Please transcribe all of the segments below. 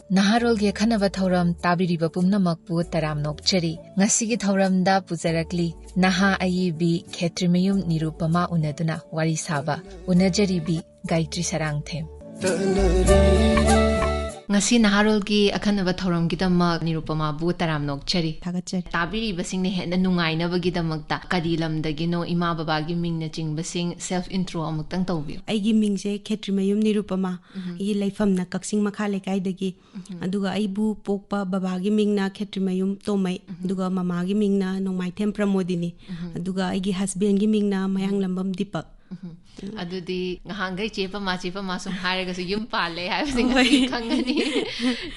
Naharolgi Akhannaba Thouram tabiriba pumnamakpu taram nokchari. Ngasigi Thouramda pujarakli Naha-aeebi Kshetrimayum Nirupama unaduna wari saba. Unajaribi Gaitri Sarangthem. Ngasi Naharolgi Akhannaba Thouram gidamak Nirupama bu taram nokchari. Tabiriba singni henna nungainaba gidamakta kadilamdagi no ima babagi mingna jingbasing self intro amuktang tawbiyo. Aigi mingse Kshetrimayum Nirupama. Igi laifamna kaksing makha lekaidagi. Aduga aibu pokpa babagi mingna Kshetrimayum tomai. Aduga mamagi mingna Naharolgi Pramodini. Aduga aigi husband gi mingna Mayanglambam Dipak. Adudi ngahangai chepa ma sum haraga su yum pale haibsing khangani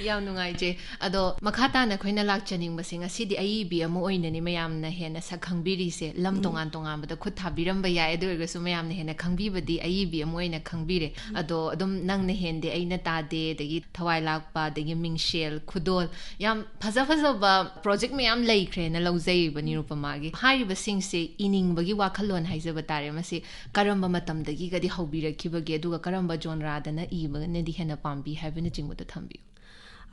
yam nungai je ado makhata na khoina lakchaning basing asidi aeebi amu oinani mayam na hena sakhangbiri se lam tongan bada khut thabiram ba ya edu ga su mayam na hena khangbi badi aeebi amu oina khangbire ado adum nang na hende aina ta de dagi thawai lakpa dagi mingshel khudol yam phaja ba project mayam laikre na lawjai ba Nirupama gi hari basing se ining bagi wakhalon haijaba tare masi karamba matamdagi gadi hawbirakibage aduga karamba genre dana iba nedi hena pambi haibana jingmuda thambiyo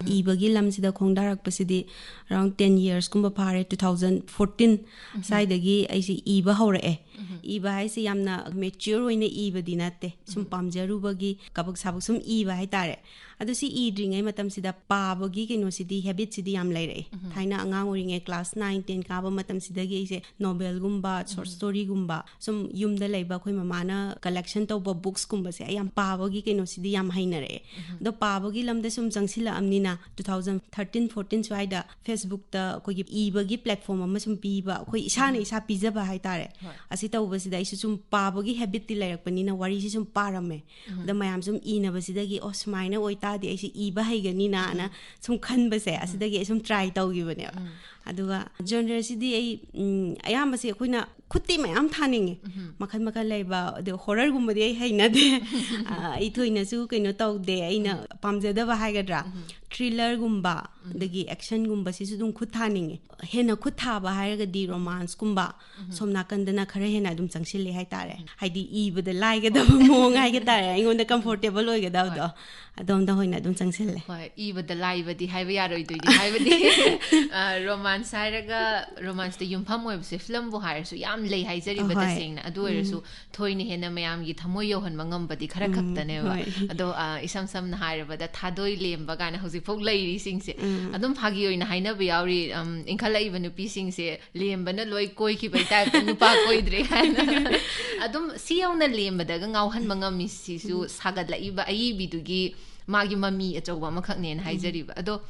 Ibagi lamsida khongdarak pasidi around 10 years kumba phare 2014 saidagi aisi iba hawrae iba haisi yamna mature oina iba dinate sum pamjarubagi kabak sabak sum iba hai tare adu si idringai matam sida pabagi keno sidi habit sidi yam laire thaina angang oringe class 9 10 kaba matam sida gi ise novel gumba short story gumba sum yumda leiba khoi mamana collection tawba books gumba se ayam pabagi keno sidi yam hainare do pabagi lamda sum jangsila amnina 2013-14 swaida Facebook ta koi ibagi platform ama sum piba koi isana isa pijaba hai tare asi tawbasida isu sum pabagi habit ti lairakpanina wari si sum parame da mayam sum ina basidagi osmaina oita di aisi iba haigani na na sum khanbase asidagi sum try tawgibane aduga genre sidi ai ayam base khoina khutti mayam thaninge makhan makhan laiba de horror gumba di ai haina de ai thoina su kaino tawde aina pamjada ba haigadra thriller gumba dagi action gumba si su dum khut thaninge hena khut tha ba haiga di romance gumba somna kandana khara hena dum changsil hai tare haidi iba de laiga da mo ngai ga tare ingonda comfortable oi ga do adom da hoina dum changsil hoi iba de laiba di haiba yaroi doi di haiba di romance haiga romance de yumpham oi se film bo hair su yam lei haijari ba tasingna adu erasu thoini hena mayam gi thamoi yohan mangam badi khara khaktane ba ado isam sam na hairaba da thadoi lemba gana hoji phok leiri singse adum phagi oina haina ba yauri inkhalai ba nupi singse lemba na loi koi ki bai type nupa koi dre adum siyauna lemba da ngauhan mangam mi sisu sagat lai ba aeebi dugi magi mami achoba makhakne na haijari ba ado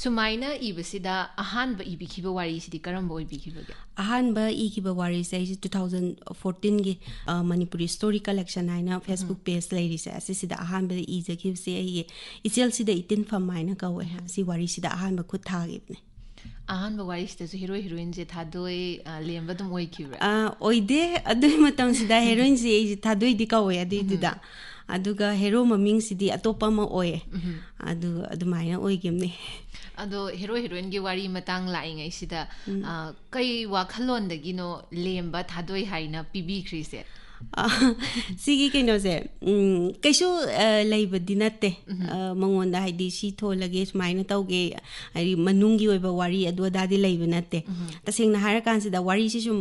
Sumaina ibasida ahanba ibikiba wari sidi karamba ibikibage ahanba ikiba wari sai 2014 gi Manipuri story collection haina Facebook page lairi sa sida ahanba ijagib se ai ichel sida itin famaina kawe si wari sida ahanba khutthagibne ahanba wari sida su hero heroine je thadoi lemba dum oikibra oide adui matam sida heroine je thadoi di kawe adida aduga hero maming sidi atopa ma oye adu maina oigimne ado hero heroine gi wari matang laingai sida kai wakhalon dagi no lemba thadoi haina pibi khrise sigi keno se kaisu leiba dinate mangonda haidi si tholage smaina tawge ari manungi oiba wari adu dadi leiba nate tasengna harakan sida wari si sum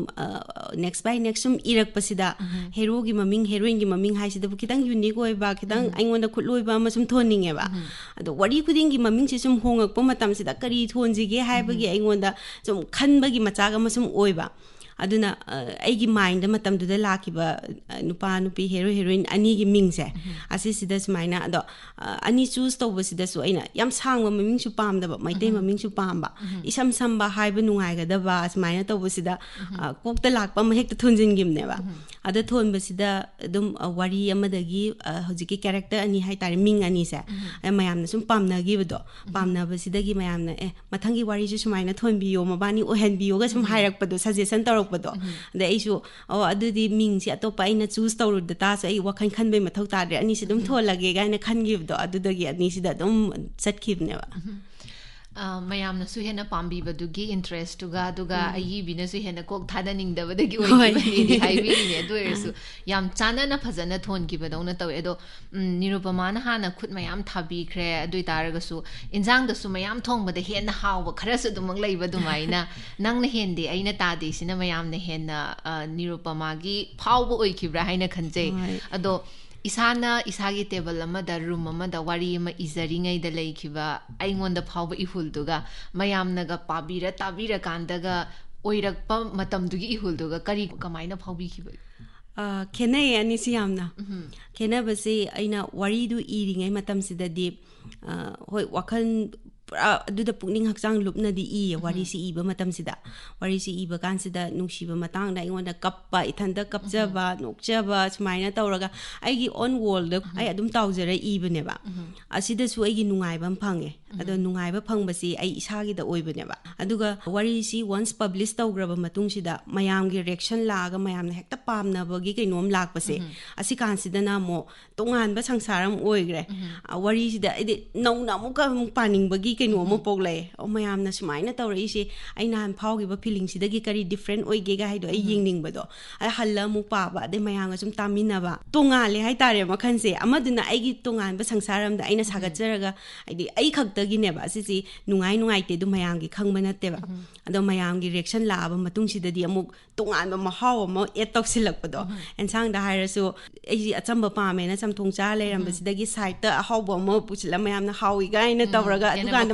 next by next sum irak pasida hero gi maming heroine gi maming hai sida kitang unique oiba kitang aingonda khutloiba ma sum thoninge ba ado wari kuding gi maming si sum hongak pa matam sida kari thonjige haibagi aingonda sum khanbagi machaga ma sum oiba aduna aigi mind matam du da lakiba nupa nupi hero heroine ani gi mingse asisida smaina ado ani choose to basida su aina yam sangwa maming su pam da ba maitei maming su pam ba isam samba haiba nungai ga da ba smaina to basida kokta lakpa ma hekta thunjin gimne ba ada thon basida dum wari amadagi hojiki character ani hai tare ming ani sa mayam na sum pam na gi do pam na basida gi mayam na mathangi wari su smaina thon biyo mabani ohen biyo ga sum hairak pa do suggestion tor pado da isu adudi ming si atopa ina choose tawru da ta sa ai wakhan khan be mathau ta re ani si dum tholage ga na khan gi do adudagi ani si da dum chatkibne ba mayamnasu hena pambibadugi interest tuga duga ayiibinasu hena kok thadaning-dabadagi oikibani di haibini adu oirasu yam chanana phajana thonkibadawna tawe ado Nirupama na hana khut mayam thabikhre adu taragasu injang da su mayam thongbada hena hawba kharasu dumang leiba dumaina nangna hende aina tade sina mayam na hena Nirupama gi phawba oikibra haina khanjai ado Isana isagi table amada room amada wari ama izaringai da laikiba aingonda phawba ihulduga mayamnaga pabira tabira kandaga oirakpa matamdugi ihulduga kari kamaina phawbi khiba khenai ani si yamna khena base aina wari du iringai matam sidadi hoi wakhan aduda pukning hakchang lupna di I wari si iba matam sida wari si iba kan sida nungsiba matang da ingonda kappa ithanda kapjaba nokjaba sumaina tawraga aigi on wall da ai adum tawjara iba neba asida su aigi nungai bam phange ado nungai ba phangbasi ai isagi da oiba neba aduga wari si once publish tawgraba matung sida mayam gi reaction laga mayam na hekta pamna bagi kainom lakpase asi kan sida na mo tongan ba sangsaram oigre wari sida ide nauna muka paning bagi keno mo poglay o mayam na sumaina tawrai si ai nan phawgiba feeling sidagi kari different oige ga haido ai yingning bado ai halla mu pa ba de mayam ga sum tamina ba tongale hai tare makhan se amaduna aigi tongan ba sangsaram da aina sagacharaga ai khakta gi ne ba si nungai te du mayam gi khangba natte ba ado mayam gi reaction la ba matung sidadi amuk tongan ba mahaw mo etok silak bado ensang da hairasu ai achamba pa me na samthong cha le ram ba sidagi side ta hawba mo puchila mayam na hawi ga ina tawraga dukan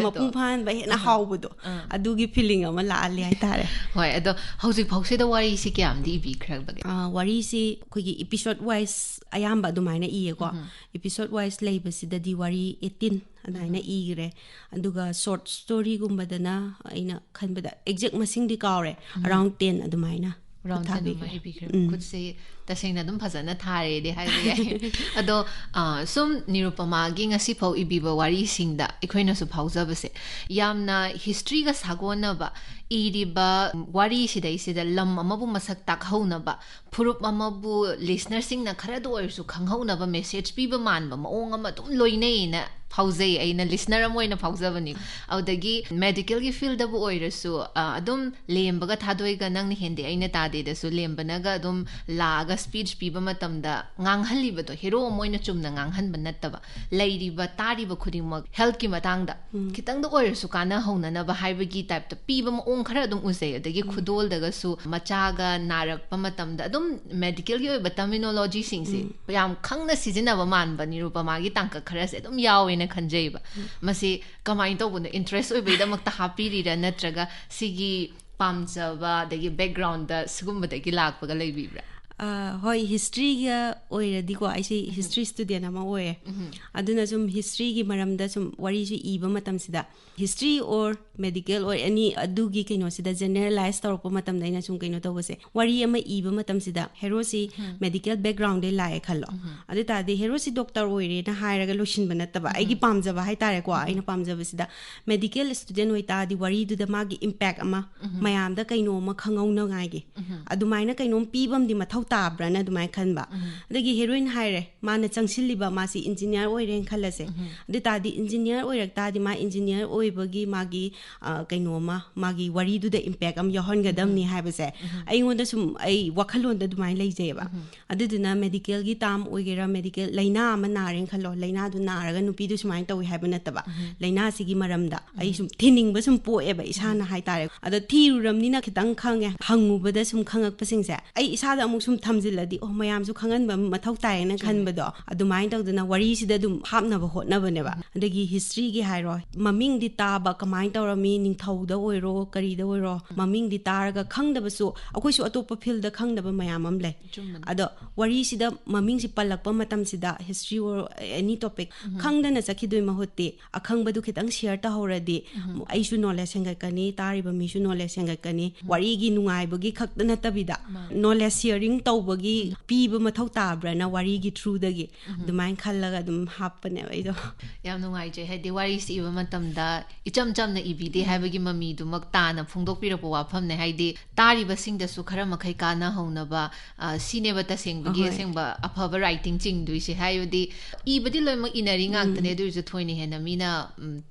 mapung phan ba hena hawbudo adugi feeling ama la ali hai tare hoi ado hauji phause da wari si kyam di bi khrabage wari si khogi episode wise ayamba dumaina I ko episode wise leibasida di wari 18 adaina igre aduga short story gumbadana aina khanbada exact masing di kawre around 10 adumaina round 10 ma bi khrab could say tasena dum phajana thare de hai ye ado sum Nirupama gi ngasi phau ibiba wari singda ikhoina su phaujabase yamna history ga sagona ba iriba wari sidai sida lam amabu masak takhhauna ba phurup amabu listener sing na khara do oisu khanghauna ba message piba man ba maong ama dum loinei na phaujai aina listener amoina phaujabani audagi medical gi field da bu oirasu adum lembaga thadoi ga nang ni hende aina tade da su lembana ga adum laga speech piba matamda nganghaliba do hero moina chumna nganghanba nattaba leiriba tariba khudingmak health ki matangda kitang da oirasu kana hauna na ba haibagi type ta piba maong khara adum usai adagi khudol daga su machaga narakpa matamda adum medical gi oiba terminology singse yam khangna sijina ba man ba Nirupama gi tangka khara se adum yawena khanjaiba masi kamai tawbuna interest oibaida makta hapirira natraga sigi pamjaba dagi background da sugumba dagi lakpaga leibibra hoi history ga oiradi ko aisi history student ama oye aduna sum history gi maramda sum wari su iba matam sida history or medical or any adugi kaino sida generalize tawpa matam daina sum kaino tawse wari ama iba matam sida hero si medical background de lai khallo adu ta de hero si doctor oire na hairaga loshin banataba aigi pamjaba hai tare ko aina pamjaba sida medical student oita di wari du da magi impact ama mayam da kaino ma khangau na ngai gi adumaina kaino pibam di mathau tabrana dumai khanba adagi heroine haire mana changsilliba masi engineer oiren khalase adu ta di engineer oirak ta di ma engineer oibagi magi kainoma magi wari du da impact am yohon gadam ni haibase aingonda sum ai wakhalon da dumai leijeba adu duna medical gi tam oigera medical laina ama naren khallo laina du naraga nupi du sumai tawi haibana taba laina sigi maramda ai sum thiningba sum poeba isana hai tare adu thiruramni na khitang khange hangubada sum khangak pasingse ai isada amuk thamjiladi oh mayam su khangan ba mathau tai na khanbado adumai tawduna wari sida dum hapnaba hotnaba adagi history gi hairo maming di taba kamai tawrami ningthau da oiro kari da oiro maming di taraga khangdaba su akoi su atopa field da khangdaba mayam am le ado wari sida maming si palakpa matam sida history or any topic khangdana sakhidoi mahotte akhangba du khitang share ta horadi ai su knowledge hengakani tariba mi su knowledge hengakani wari gi nungai bagi khakta na tabida knowledge sharing ꯇꯧꯕꯒꯤ ꯄꯤꯕ ꯃꯊꯧ ꯇꯥꯕ꯭ꯔꯅ ꯋꯥꯔꯤꯒꯤ ꯊ꯭ꯔꯨꯗꯒꯤ ꯑꯗꯨꯃꯥꯏꯅ ꯈꯜꯂꯒ ꯑꯗꯨꯝ ꯍꯥꯞꯄꯅꯦꯕ ꯑꯩꯗꯣ ꯌꯥꯝ ꯅꯨꯡꯉꯥꯏꯖꯩ ꯍꯥꯏꯗꯤ ꯋꯥꯔꯤꯁꯤ ꯏꯕ ꯃꯇꯝꯗ ꯏꯆꯝ ꯆꯝꯅ ꯏꯕꯤꯗꯦ ꯍꯥꯏꯕꯒꯤ ꯃꯃꯤꯗꯨꯃꯛ ꯇꯥꯅ ꯐꯣꯡꯗꯣꯛꯄꯤꯔꯛꯄ ꯋꯥꯐꯝꯅꯦ ꯍꯥꯏꯗꯤ ꯇꯥꯔꯤꯕꯁꯤꯡꯗꯁꯨ ꯈꯔ ꯃꯈꯩ ꯀꯥꯟꯅꯍꯧꯅꯕ ꯁꯤꯅꯦꯕ ꯇꯁꯦꯡꯕꯒꯤ ꯑꯁꯦꯡꯕ ꯑꯐꯕ ꯔꯥꯏꯇꯤꯡ ꯆꯤꯡꯗꯣꯏꯁꯦ ꯍꯥꯏꯕꯗꯤ ꯏꯕꯗꯤ ꯂꯣꯏꯅꯃꯛ ꯏꯅꯔꯤ ꯉꯥꯛꯇꯅꯦ ꯑꯗꯨꯑꯣꯏꯔꯁꯨ ꯊꯣꯏꯅ ꯍꯦꯟꯅ ꯃꯤꯅ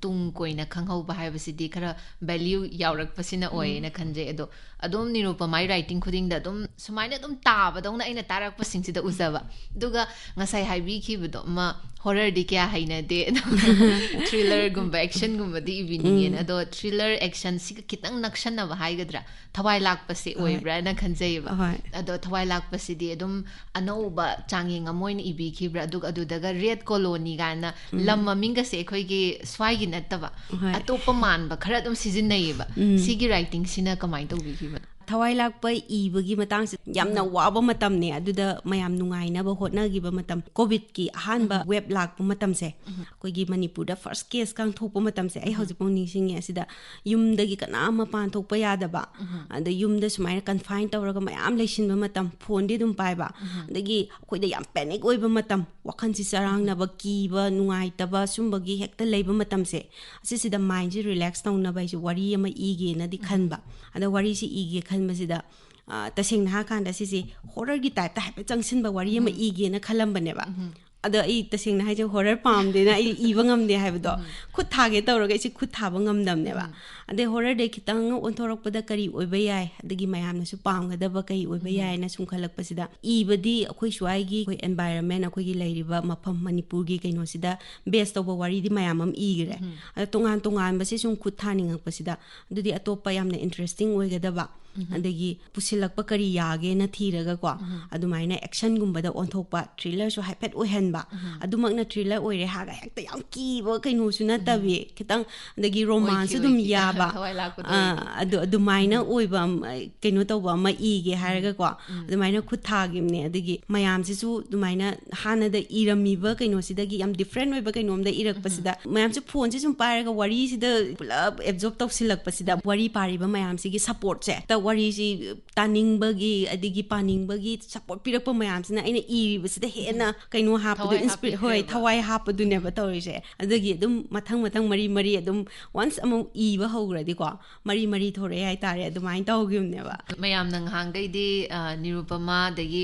ꯇꯨꯡ ꯀꯣꯏꯅ ꯈꯪꯍꯧꯕ ꯍꯥꯏꯕꯁꯤꯗꯤ ꯈꯔ ꯚꯦꯜꯌꯨ ꯌꯥꯎꯔꯛꯄꯁꯤꯅ ꯑꯣꯏꯌꯦꯅ ꯈꯟꯖꯩ ꯑꯗꯣ ꯑꯗꯨꯝ ꯅꯤꯔꯨꯄꯃꯥꯏ ꯔꯥꯏꯇꯤꯡ ꯈꯨꯗꯤꯡꯗ ꯑꯗꯨꯝ ꯁꯨꯃꯥꯏꯅ ꯑꯗꯨꯝ ꯇꯥꯕꯗꯧꯅ ꯑꯩꯅ ꯇꯥꯔꯛꯄꯁꯤꯡꯁꯤꯗ ꯎꯖꯕ ꯑꯗꯨꯒ ꯉꯁꯥꯏ ꯍꯥꯏꯕꯤꯈꯤꯕꯗꯣ ꯑꯃ ꯍꯣꯔꯔꯗꯤ ꯀꯌꯥ ꯍꯩꯅꯗꯦ ꯊ꯭ꯔꯤꯂꯔꯒꯨꯝꯕ ꯑꯦꯛꯁꯟꯒꯨꯝꯕꯗꯤ ꯏꯕꯤꯅꯤꯡꯉꯦꯅ ꯑꯗꯣ ꯊ꯭ꯔꯤꯂꯔ ꯑꯦꯛꯁꯟ ꯁꯤꯒ ꯈꯤꯇꯪ ꯅꯛꯁꯟꯅꯕ ꯍꯥꯏꯒꯗ꯭ꯔꯥ ꯊꯋꯥꯏ ꯂꯥꯛꯄꯁꯦ ꯑꯣꯏꯕ꯭ꯔꯥꯅ ꯈꯟꯖꯩꯌꯦꯕ ꯑꯗꯣ ꯊꯋꯥꯏ ꯂꯥꯛꯄꯁꯤꯗꯤ ꯑꯗꯨꯝ ꯑꯅꯧꯕ ꯆꯥꯡꯌꯦꯡ ꯑꯃ ꯑꯣꯏꯅ ꯏꯕꯤꯈꯤꯕ꯭ꯔꯥ ꯑꯗꯨꯒ ꯑꯗꯨꯗꯒ ꯔꯦꯗ ꯀꯣꯂꯣꯅꯤ ꯀꯥꯏꯅ ꯂꯝ ꯃꯃꯤꯡꯒꯁꯦ ꯑꯩꯈꯣꯏꯒꯤ ꯁ꯭ꯋꯥꯏꯒꯤ ꯅꯠꯇꯕ ꯑꯇꯣꯞꯄ ꯃꯥꯟꯕ ꯈꯔ ꯑꯗꯨꯝ ꯁꯤꯖꯤꯟꯅꯩꯌꯦꯕ ꯁꯤꯒꯤ ꯔꯥꯏꯇꯤꯡꯁꯤꯅ ꯀꯃꯥꯏꯅ ꯇꯧꯕꯤꯈꯤꯕꯅꯣ ꯊꯋꯥꯏ ꯂꯥꯛꯄ ꯏꯕꯒꯤ ꯃꯇꯥꯡꯁꯦ ꯌꯥꯝꯅ ꯋꯥꯕ ꯃꯇꯝꯅꯦ ꯑꯗꯨꯗ ꯃꯌꯥꯝ ꯅꯨꯡꯉꯥꯏꯅꯕ ꯍꯣꯠꯅꯈꯤꯕ ꯃꯇꯝ ꯀꯣꯚꯤꯗꯀꯤ ꯑꯍꯥꯟꯕ ꯋꯦꯕ ꯂꯥꯛꯄ ꯃꯇꯝꯁꯦ ꯑꯩꯈꯣꯏꯒꯤ ꯃꯅꯤꯄꯨꯔꯗ ꯐꯥꯔꯁ ꯀꯦꯁ ꯊꯣꯛꯄ ꯃꯇꯝꯁꯦ ꯑꯩ ꯍꯧꯖꯤꯛꯐꯥꯎ ꯅꯤꯡꯁꯤꯡꯉꯦ ꯑꯁꯤꯗ ꯌꯨꯝꯗꯒꯤ ꯀꯅꯥꯝ ꯃꯄꯥꯟ ꯊꯣꯛꯄ ꯌꯥꯗꯕ ꯑꯗ ꯌꯨꯝꯗ ꯁꯨꯃꯥꯏꯅ ꯀꯟꯐꯥꯏꯟ ꯇꯧꯔꯒ ꯃꯌꯥꯝ ꯂꯩꯁꯤꯟꯕ ꯃꯇꯝ ꯐꯣꯟꯗꯤ ꯑꯗꯨꯝ ꯄꯥꯏꯕ ꯑꯗꯒꯤ ꯑꯩꯈꯣꯏꯗ ꯌꯥꯝ ꯄꯦꯅꯤꯛ ꯑꯣꯏꯕ ꯃꯇꯝ ꯋꯥꯈꯜꯁꯤ ꯆꯔꯥꯡꯅꯕ ꯀꯤꯕ ꯅꯨꯡꯉꯥꯏꯇꯕ ꯁꯨꯝꯕꯒꯤ ꯍꯦꯛꯇ ꯂꯩꯕ ꯃꯇꯝꯁꯦ ꯑꯁꯤꯁꯤꯗ ꯃꯥꯏꯟꯁꯦ ꯔꯤꯂꯦꯛꯁ ꯇꯧꯅꯕ ꯑꯩꯁꯦ ꯋꯥꯔꯤ ꯑꯃ ꯏꯒꯦꯅꯗꯤ ꯈꯟꯕ ꯑꯗ ꯋꯥꯔꯤꯁꯤ ꯏꯒꯦ ꯈꯟꯕꯁꯤꯗ ꯇꯁꯦꯡꯅ ꯍꯥꯏꯔꯀꯥꯟꯗ ꯁꯤꯁꯦ ꯍꯣꯔꯔꯒꯤ ꯇꯥꯏꯞꯇ ꯍꯥꯏꯐꯦꯠ ꯆꯪꯁꯤꯟꯕ ꯋꯥꯔꯤ ꯑꯃ ꯏꯒꯦꯅ ꯈꯜꯂꯝꯕꯅꯦꯕ ꯑꯗꯣ ꯑꯩ tashengna haije horror pamdena ai iba ngamde haibdo khut thage tawraga isi khut thaba ngamdamneba ade horror de kitang onthorokpada kari oiba yai adagi mayamna su pamgadaba kai oiba yai na sum khalakpasida ibadi akhoi swaigi khoi environment akhoi gi leiriba mafam manipur gi kaino sida base tawba wari di mayamam igre ada tongan tongan basi sum khut thaningakpasida adudi atopa yamna interesting oigadaba adagi pusilakpa kari yage na thiraga ko adumaina action gumbada onthokpa thriller so haipet ohenba adumakna thriller oire haga hekta yam kiba kaino su na tabi kitang adagi romance dum yaba adumaina oiba kaino tawba ma ige haraga ko adumaina khuthagimne adagi mayam si su adumaina hana da iramiba kaino sidagi yam different oiba kainom da irakpasida mayam su phone si sum pairaga wari sida pulab absorb tawsilakpasida wari pariba mayam sigi support se wari si taning bagi adigi paning bagi support pirakpa mayam sina aina iribasida hena kaino hapdu inspire hoi thawai hapdu neba tawrise adagi adum mathang mari mari adum once amu iba hogradi ko mari thore hai tare adumai tawgimneba mayam nang hangai di Nirupama dagi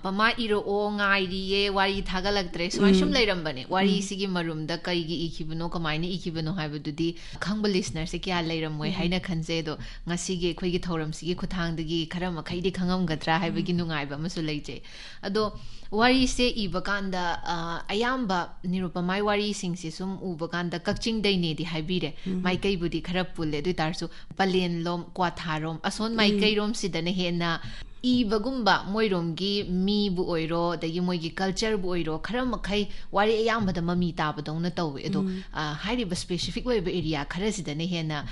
pama iro o ngairi ye wari thagalaktre sumai sum leirambane wari sigi marumda kaigi ikibno kamaina ikibno haibududi khangba listeners se kya leiramoi haina khanje do ngasigi khoi gi Thouram sigi khuthangdagi khara makhai di khangamgadra haibagi nungaiba amasu leije ado wari se ibakanda ayamba Nirupamai wari singsi sum ubakanda kakching daine di haibire maikai budi khara pulle du tarsu palen lom kwatharom ason maikai rom sidana hena ibagumba moiromgi mi bu oiro dagi moigi culture bu oiro khara makhai wari ayambada mami tabadongna tawe edo hairiba specific oiba area khara sidana hena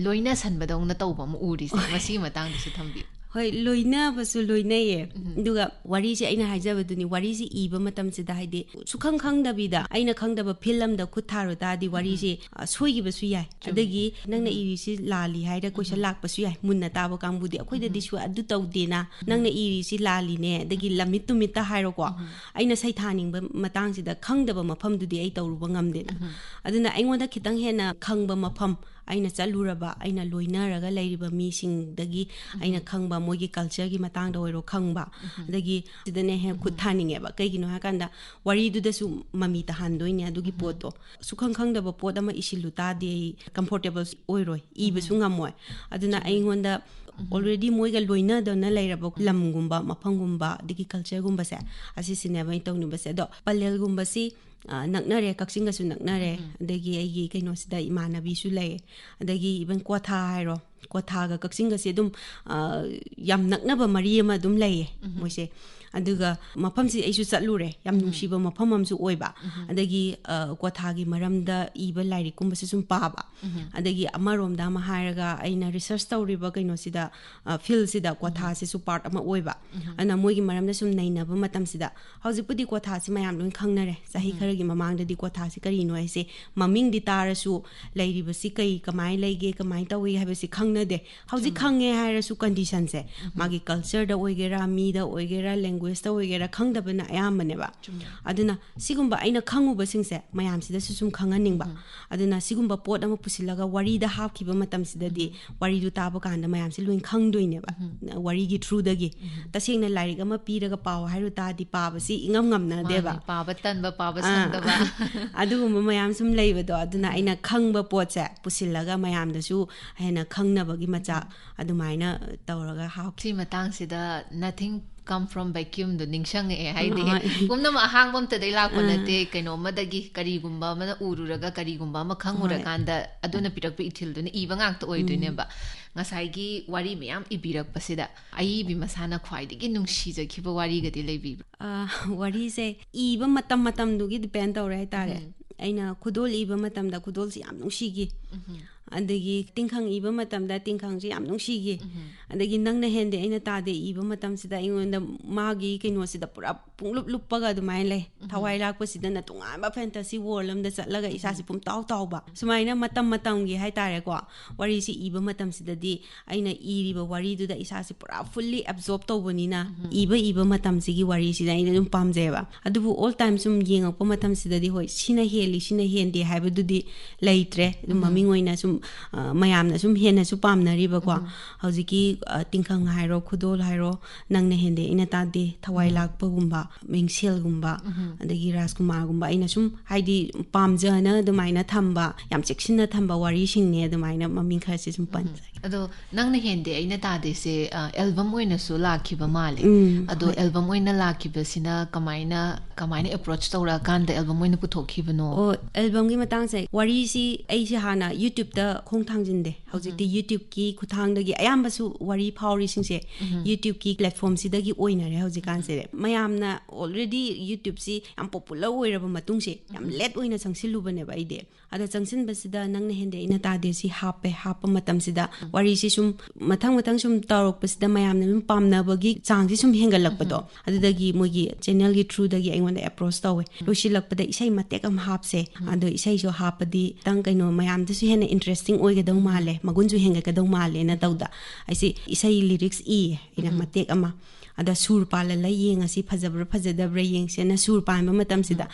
loina sanbadongna tawba mu urise masi matang disu thambi hoi loina basu loina ye duga wari si aina haijabaduni wari si iba matam sida haide sukhang khang dabida aina khang daba film da khutharo da di wari si soigi basu yai adagi nangna iri si lali haida koisa lak basu yai munna tabo kambudi akhoi da disu adu tawdena nangna iri si lali ne adagi lamit tumit ta hairo ko aina sai thaning ba matang sida khang daba mafam dudi ai tawruba ngamdena aduna aingonda khitang hena khangba mafam aina chaluraba aina loinaraga leiriba mi sing dagi aina khangba mogi culture gi matang da oiro khangba dagi sidane he khuthaninge ba kai gino hakanda wari du da su mami ta handoine adugi poto sukhang khang da ba pot ama isiluta de comfortable oiroi iba su ngamoi aduna aingonda already moiga loina da na leiraba lamgumba mafangumba digi culture gumba se asi sineba itawni ba se do palel gumba si naknare kaksinga su naknare adagi aigi kaino sida imanabi su lay adagi even kwatha hairo kwatha ga kaksinga se dum yam naknaba mari ama dum lay moise aduga mafam si aisu chatlure yam nungsiba mafam amsu oiba adagi kwatha gi maramda iba lairi kumba se sum paba adagi amarom da ma hairaga aina research tawriba kaino sida field sida kwatha se su part ama oiba ana moigi maramda sum nainaba matam sida hojipudi kwatha si mayam loin khangnare sahi gi mamangda di kwatha si kari no aise maming di tarasu lairiba si kai kamai leige kamai tawi habe si khang ꯈꯪꯅꯗꯦ ꯍꯧꯖꯤꯛ ꯈꯪꯉꯦ ꯍꯥꯏꯔꯁꯨ ꯀꯟꯗꯤꯁꯟꯁꯦ ꯃꯥꯒꯤ ꯀꯜꯆꯔꯗ ꯑꯣꯏꯒꯦꯔꯥ ꯃꯤꯗ ꯑꯣꯏꯒꯦꯔꯥ ꯂꯦꯡꯒ꯭ꯋꯦꯖꯇ ꯑꯣꯏꯒꯦꯔꯥ ꯈꯪꯗꯕꯅ ꯑꯌꯥꯝꯕꯅꯦꯕ ꯑꯗꯨꯅ ꯁꯤꯒꯨꯝꯕ ꯑꯩꯅ ꯈꯪꯉꯨꯕꯁꯤꯡꯁꯦ ꯃꯌꯥꯝꯁꯤꯗꯁꯨ ꯁꯨꯝ ꯈꯪꯍꯟꯅꯤꯡꯕ ꯑꯗꯨꯅ ꯁꯤꯒꯨꯝꯕ ꯄꯣꯠ ꯑꯃ ꯄꯨꯁꯤꯜꯂꯒ ꯋꯥꯔꯤꯗ ꯍꯥꯞꯈꯤꯕ ꯃꯇꯝꯁꯤꯗꯗꯤ ꯋꯥꯔꯤꯗꯨ ꯇꯥꯕ ꯀꯥꯟꯗ ꯃꯌꯥꯝꯁꯦ ꯂꯣꯏ ꯈꯪꯗꯣꯏꯅꯦꯕ ꯋꯥꯔꯤꯒꯤ ꯊ꯭ꯔꯨꯗꯒꯤ ꯇꯁꯦꯡꯅ ꯂꯥꯏꯔꯤꯛ ꯑꯃ ꯄꯤꯔꯒ ꯄꯥꯎ ꯍꯥꯏꯔꯨ ꯇꯥꯔꯗꯤ ꯄꯥꯕꯁꯤ ꯏꯉꯝ ꯉꯝꯅꯗꯦꯕ ꯄꯥꯕ ꯇꯟꯕ ꯄꯥꯕ ꯁꯪꯗꯕ ꯑꯗꯨꯒꯨꯝꯕ ꯃꯌꯥꯝ ꯁꯨꯝ ꯂꯩꯕꯗꯣ ꯑꯗꯨꯅ ꯑꯩꯅ ꯈꯪꯕ ꯄꯣꯠꯁꯦ ꯄꯨꯁꯤꯜꯂꯒ ꯃꯌꯥꯝꯗꯁꯨ ꯍꯦꯟꯅ ꯈꯪꯅꯕꯒꯤ ꯃꯆꯥꯛ ꯑꯗꯨꯃꯥꯏꯅ ꯇꯧꯔꯒ ꯍꯥꯞꯈꯤ ꯁꯤ ꯃꯇꯥꯡꯁꯤꯗ nothing come from vacuum ꯗꯨ ꯅꯤꯡꯁꯤꯡꯉꯛꯑꯦ ꯍꯥꯏꯗꯤ ꯄꯨꯝꯅꯃꯛ ꯑꯍꯥꯡꯕ ꯑꯝꯇꯗꯩ ꯂꯥꯛꯄ ꯅꯠꯇꯦ ꯀꯩꯅꯣꯝꯃꯗꯒꯤ ꯀꯔꯤꯒꯨꯝꯕ ꯑꯃꯅ ꯎꯔꯨꯔꯒ ꯀꯔꯤꯒꯨꯝꯕ ꯑꯃ ꯈꯪꯉꯨꯔꯀꯥꯟꯗ ꯑꯗꯨꯅ ꯄꯤꯔꯛꯄ ꯏꯊꯤꯜꯗꯨꯅ ꯏꯕ ꯉꯥꯛꯇ ꯑꯣꯏꯗꯣꯏꯅꯦꯕ ꯉꯁꯥꯏꯒꯤ ꯋꯥꯔꯤ ꯃꯌꯥꯝ ꯏꯕꯤꯔꯛꯄꯁꯤꯗ ꯑꯏꯕꯤ ꯃꯁꯥꯅ ꯈ꯭ꯋꯥꯏꯗꯒꯤ ꯅꯨꯡꯁꯤꯖꯈꯤꯕ ꯋꯥꯔꯤꯒꯗꯤ ꯂꯩꯕꯤꯕ꯭ꯔꯥ ꯋꯥꯔꯤꯁꯦ ꯏꯕ ꯃꯇꯝꯗꯨꯒꯤ ꯗꯤꯄꯦꯟ ꯇꯧꯔꯦ ꯍꯥꯏꯇꯥꯔꯦ ꯑꯩꯅ ꯈꯨꯗꯣꯜ ꯏꯕ ꯃꯇꯝꯗ ꯈꯨꯗꯣꯜꯁꯤ ꯌꯥꯝ ꯅꯨꯡꯁꯤꯈꯤ ꯑꯗꯒꯤ ꯇꯤꯡꯈꯪ ꯏꯕ ꯃꯇꯝꯗ ꯇꯤꯡꯈꯪꯁꯤ ꯌꯥꯝ ꯅꯨꯡꯁꯤꯈꯤ ꯑꯗꯒꯤ ꯅꯪꯅ ꯍꯦꯟꯗꯦ ꯑꯩꯅ ꯇꯥꯗꯦ ꯏꯕ ꯃꯇꯝꯁꯤꯗ ꯑꯩꯉꯣꯟꯗ ꯃꯥꯒꯤ ꯀꯩꯅꯣꯁꯤꯗ ꯄꯨꯔꯥ ꯄꯨꯡꯂꯨꯞ ꯂꯨꯞꯄꯒ ꯑꯗꯨꯃꯥꯏꯅ ꯂꯩ ꯊꯋꯥꯏ ꯂꯥꯛꯄꯁꯤꯗꯅ ꯇꯣꯉꯥꯟꯕ ꯐꯦꯟꯇꯁꯤ ꯋꯥꯔꯜ ꯑꯃꯗ ꯆꯠꯂꯒ ꯏꯁꯥꯁꯤ ꯄꯨꯡꯇꯥꯎ ꯇꯥꯎꯕ ꯁꯨꯃꯥꯏꯅ ꯃꯇꯝꯒꯤ ꯍꯥꯏꯇꯥꯔꯦꯀꯣ ꯋꯥꯔꯤꯁꯤ ꯏꯕ ꯃꯇꯝꯁꯤꯗꯗꯤ ꯑꯩꯅ ꯏꯔꯤꯕ ꯋꯥꯔꯤꯗꯨꯗ ꯏꯁꯥꯁꯤ ꯄꯨꯔꯥ ꯐꯨꯜꯂꯤ ꯑꯦꯕꯖꯣꯔꯕ ꯇꯧꯕꯅꯤꯅ ꯏꯕ ꯃꯇꯝꯁꯤꯒꯤ ꯋꯥꯔꯤꯁꯤꯗ ꯑꯩꯅ ꯑꯗꯨꯝ ꯄꯥꯝꯖꯩꯑꯕ ꯑꯗꯨꯕꯨ ꯑꯣꯜ ꯇꯥꯏꯝ ꯁꯨꯝ ꯌꯦꯡꯉꯛꯄ ꯃꯇꯝꯁꯤꯗꯗꯤ ꯍꯣꯏ ꯁꯤꯅ ꯍꯦꯜꯂꯤ ꯁꯤꯅ ꯍꯦꯟꯗꯦ ꯍꯥꯏꯕꯗꯨꯗꯤ ꯂꯩꯇ꯭ꯔꯦ ꯑꯗꯨꯝ ꯃꯃꯤꯡ ꯑꯣꯏꯅ ꯁꯨꯝ ꯃꯌꯥꯝꯅ ꯁꯨꯝ ꯍꯦꯟꯅꯁꯨ ꯄꯥꯝꯅꯔꯤꯕꯀꯣ ꯍꯧꯖꯤꯛꯀꯤ ꯇꯤꯡꯈꯪ ꯍꯥꯏꯔో ꯈꯨꯗꯣꯜ ꯍꯥꯏꯔో ꯅꯪꯅ ꯍꯦꯟꯗꯦ ꯑꯩꯅ ꯇꯥꯗꯦ ꯊꯋꯥꯏ ꯂꯥꯛꯄꯒꯨꯝꯕ ꯃꯤꯡꯁꯦꯜꯒꯨꯝꯕ ꯑꯗꯒꯤ ꯔꯥꯖꯀꯨꯃꯥꯔꯒꯨꯝꯕ ꯑꯩꯅ ꯁꯨꯝ ꯍꯥꯏꯗꯤ ꯄꯥꯝꯖꯅ ꯑꯗꯨꯃꯥꯏꯅ ꯊꯝꯕ ꯌꯥꯝ ꯆꯦꯛꯁꯤꯟꯅ ꯊꯝꯕ ꯋꯥꯔꯤꯁꯤꯡꯅꯦ ꯑꯗꯨꯃꯥꯏꯅ ꯃꯃꯤꯡ ꯈꯔꯁꯦ ꯁꯨꯝ ꯄꯟꯖꯒꯦ ꯑꯗꯣ ꯅꯪꯅ ꯍꯦꯟꯗꯦ ꯑꯩꯅ ꯇꯥꯗꯦꯁꯦ ꯑꯦꯜꯕꯝ ꯑꯣꯏꯅꯁꯨ ꯂꯥꯛꯈꯤꯕ ꯃꯥꯜꯂꯦ ꯑꯗꯣ ꯑꯦꯜꯕꯝ ꯑꯣꯏꯅ ꯂꯥꯛꯈꯤꯕꯁꯤꯅ ꯀꯃꯥꯏꯅ ꯑꯦꯄ꯭ꯔꯣꯆ ꯇꯧꯔꯛꯑꯀꯥꯟꯗ ꯑꯦꯜꯕꯝ ꯑꯣꯏꯅ ꯄꯨꯊꯣꯛꯈꯤꯕꯅꯣ ꯑꯦꯜꯕꯝꯒꯤ ꯃꯇꯥꯡꯁꯦ ꯋꯥꯔꯤꯁꯤ ꯑꯩꯁꯦ ꯍꯥꯟꯅ ꯌꯨꯇ꯭ꯌꯨꯕꯇ ꯈꯣꯡ ꯊꯥꯡꯖꯤꯟꯗꯦ ꯍꯧꯖꯤꯛꯇꯤ ꯌꯨꯇ꯭ꯌꯨꯕꯀꯤ ꯈꯨꯊꯥꯡꯗꯒꯤ ꯑꯌꯥꯝꯕꯁꯨ ꯋꯥꯔꯤ ꯐꯥꯎꯔꯤꯁꯤꯡꯁꯦ ꯌꯨꯇ꯭ꯌꯨꯕꯀꯤ ꯄ꯭ꯂꯦꯠꯐꯣꯝꯁꯤꯗꯒꯤ ꯑꯣꯏꯅꯔꯦ ꯍꯧꯖꯤꯛꯀꯥꯟꯁꯦ ꯃꯌꯥꯝꯅ ꯑꯣꯜꯔꯦꯗꯤ ꯌꯨꯇ꯭ꯌꯨꯕꯁꯤ ꯌꯥꯝ ꯄꯣꯄꯨꯂꯔ ꯑꯣꯏꯔꯕ ꯃꯇꯨꯡꯁꯦ ꯌꯥꯝ ꯂꯦꯠ ꯑꯣꯏꯅ ꯆꯪꯁꯤꯜꯂꯨꯕꯅꯦꯕ ꯑꯩꯗꯤ ꯑꯗ ꯆꯪꯁꯤꯟꯕꯁꯤꯗ ꯅꯪꯅ ꯍꯦꯟꯗꯦ ꯑꯩꯅ ꯇꯥꯗꯦ ꯁꯤ ꯍꯥꯞꯄ ꯃꯇꯝꯁꯤꯗ ꯋꯥꯔꯤꯁꯤ ꯁꯨꯝ ꯃꯊꯪ ꯁꯨꯝ ꯇꯧꯔꯛꯄꯁꯤꯗ ꯃꯌꯥꯝꯅ ꯑꯗꯨꯝ ꯄꯥꯝꯅꯕꯒꯤ ꯆꯥꯡꯁꯤ ꯁꯨꯝ ꯍꯦꯟꯒꯠꯂꯛꯄꯗோ ꯑꯗꯨꯗꯒꯤ ꯃꯣꯏꯒꯤ ꯆꯦꯅꯦꯜꯒꯤ ꯊ꯭ꯔꯨꯗꯒꯤ ꯑꯩꯉꯣꯟꯗ ꯑꯦꯄ꯭ꯔꯣꯆ ꯇꯧꯋꯦ ꯂꯣꯏꯁꯤꯜꯂꯛꯄꯗ ꯏꯁꯩ ꯃꯇꯦꯛ ꯑꯃ ꯍꯥꯞꯁꯦ ꯑꯗꯣ ꯏꯁꯩꯁꯨ ꯍꯥꯞꯄꯗꯤ ꯈꯤꯇꯪ ꯀꯩꯅꯣ ꯃꯌꯥꯝꯗꯁꯨ ꯍꯦꯟꯅ ꯏꯟꯇꯔꯦꯁꯇꯤꯡ ꯑꯣꯏꯒꯗꯧ ꯃꯥꯜꯂꯦ ꯃꯒꯨꯟꯁꯨ ꯍꯦꯟꯒꯠꯀꯗꯧ ꯃꯥꯜꯂꯦꯅ ꯇꯧꯗ ꯑꯩꯁꯤ ꯏꯁꯩ ꯂꯤꯔꯤꯛꯁ ꯏꯌꯦ ꯑꯩꯅ ꯃꯇꯦꯛ ꯑꯃ ꯑꯗ ꯁꯨꯔ ꯄꯥꯜꯂ ꯌꯦꯡꯉꯁꯤ ꯐꯖꯕ꯭ꯔꯥ ꯐꯖꯗꯕ꯭ꯔꯥ ꯌꯦꯡꯁꯦꯅ ꯁꯨꯔ ꯄꯥꯟꯕ ꯃꯇꯝꯁꯤꯗ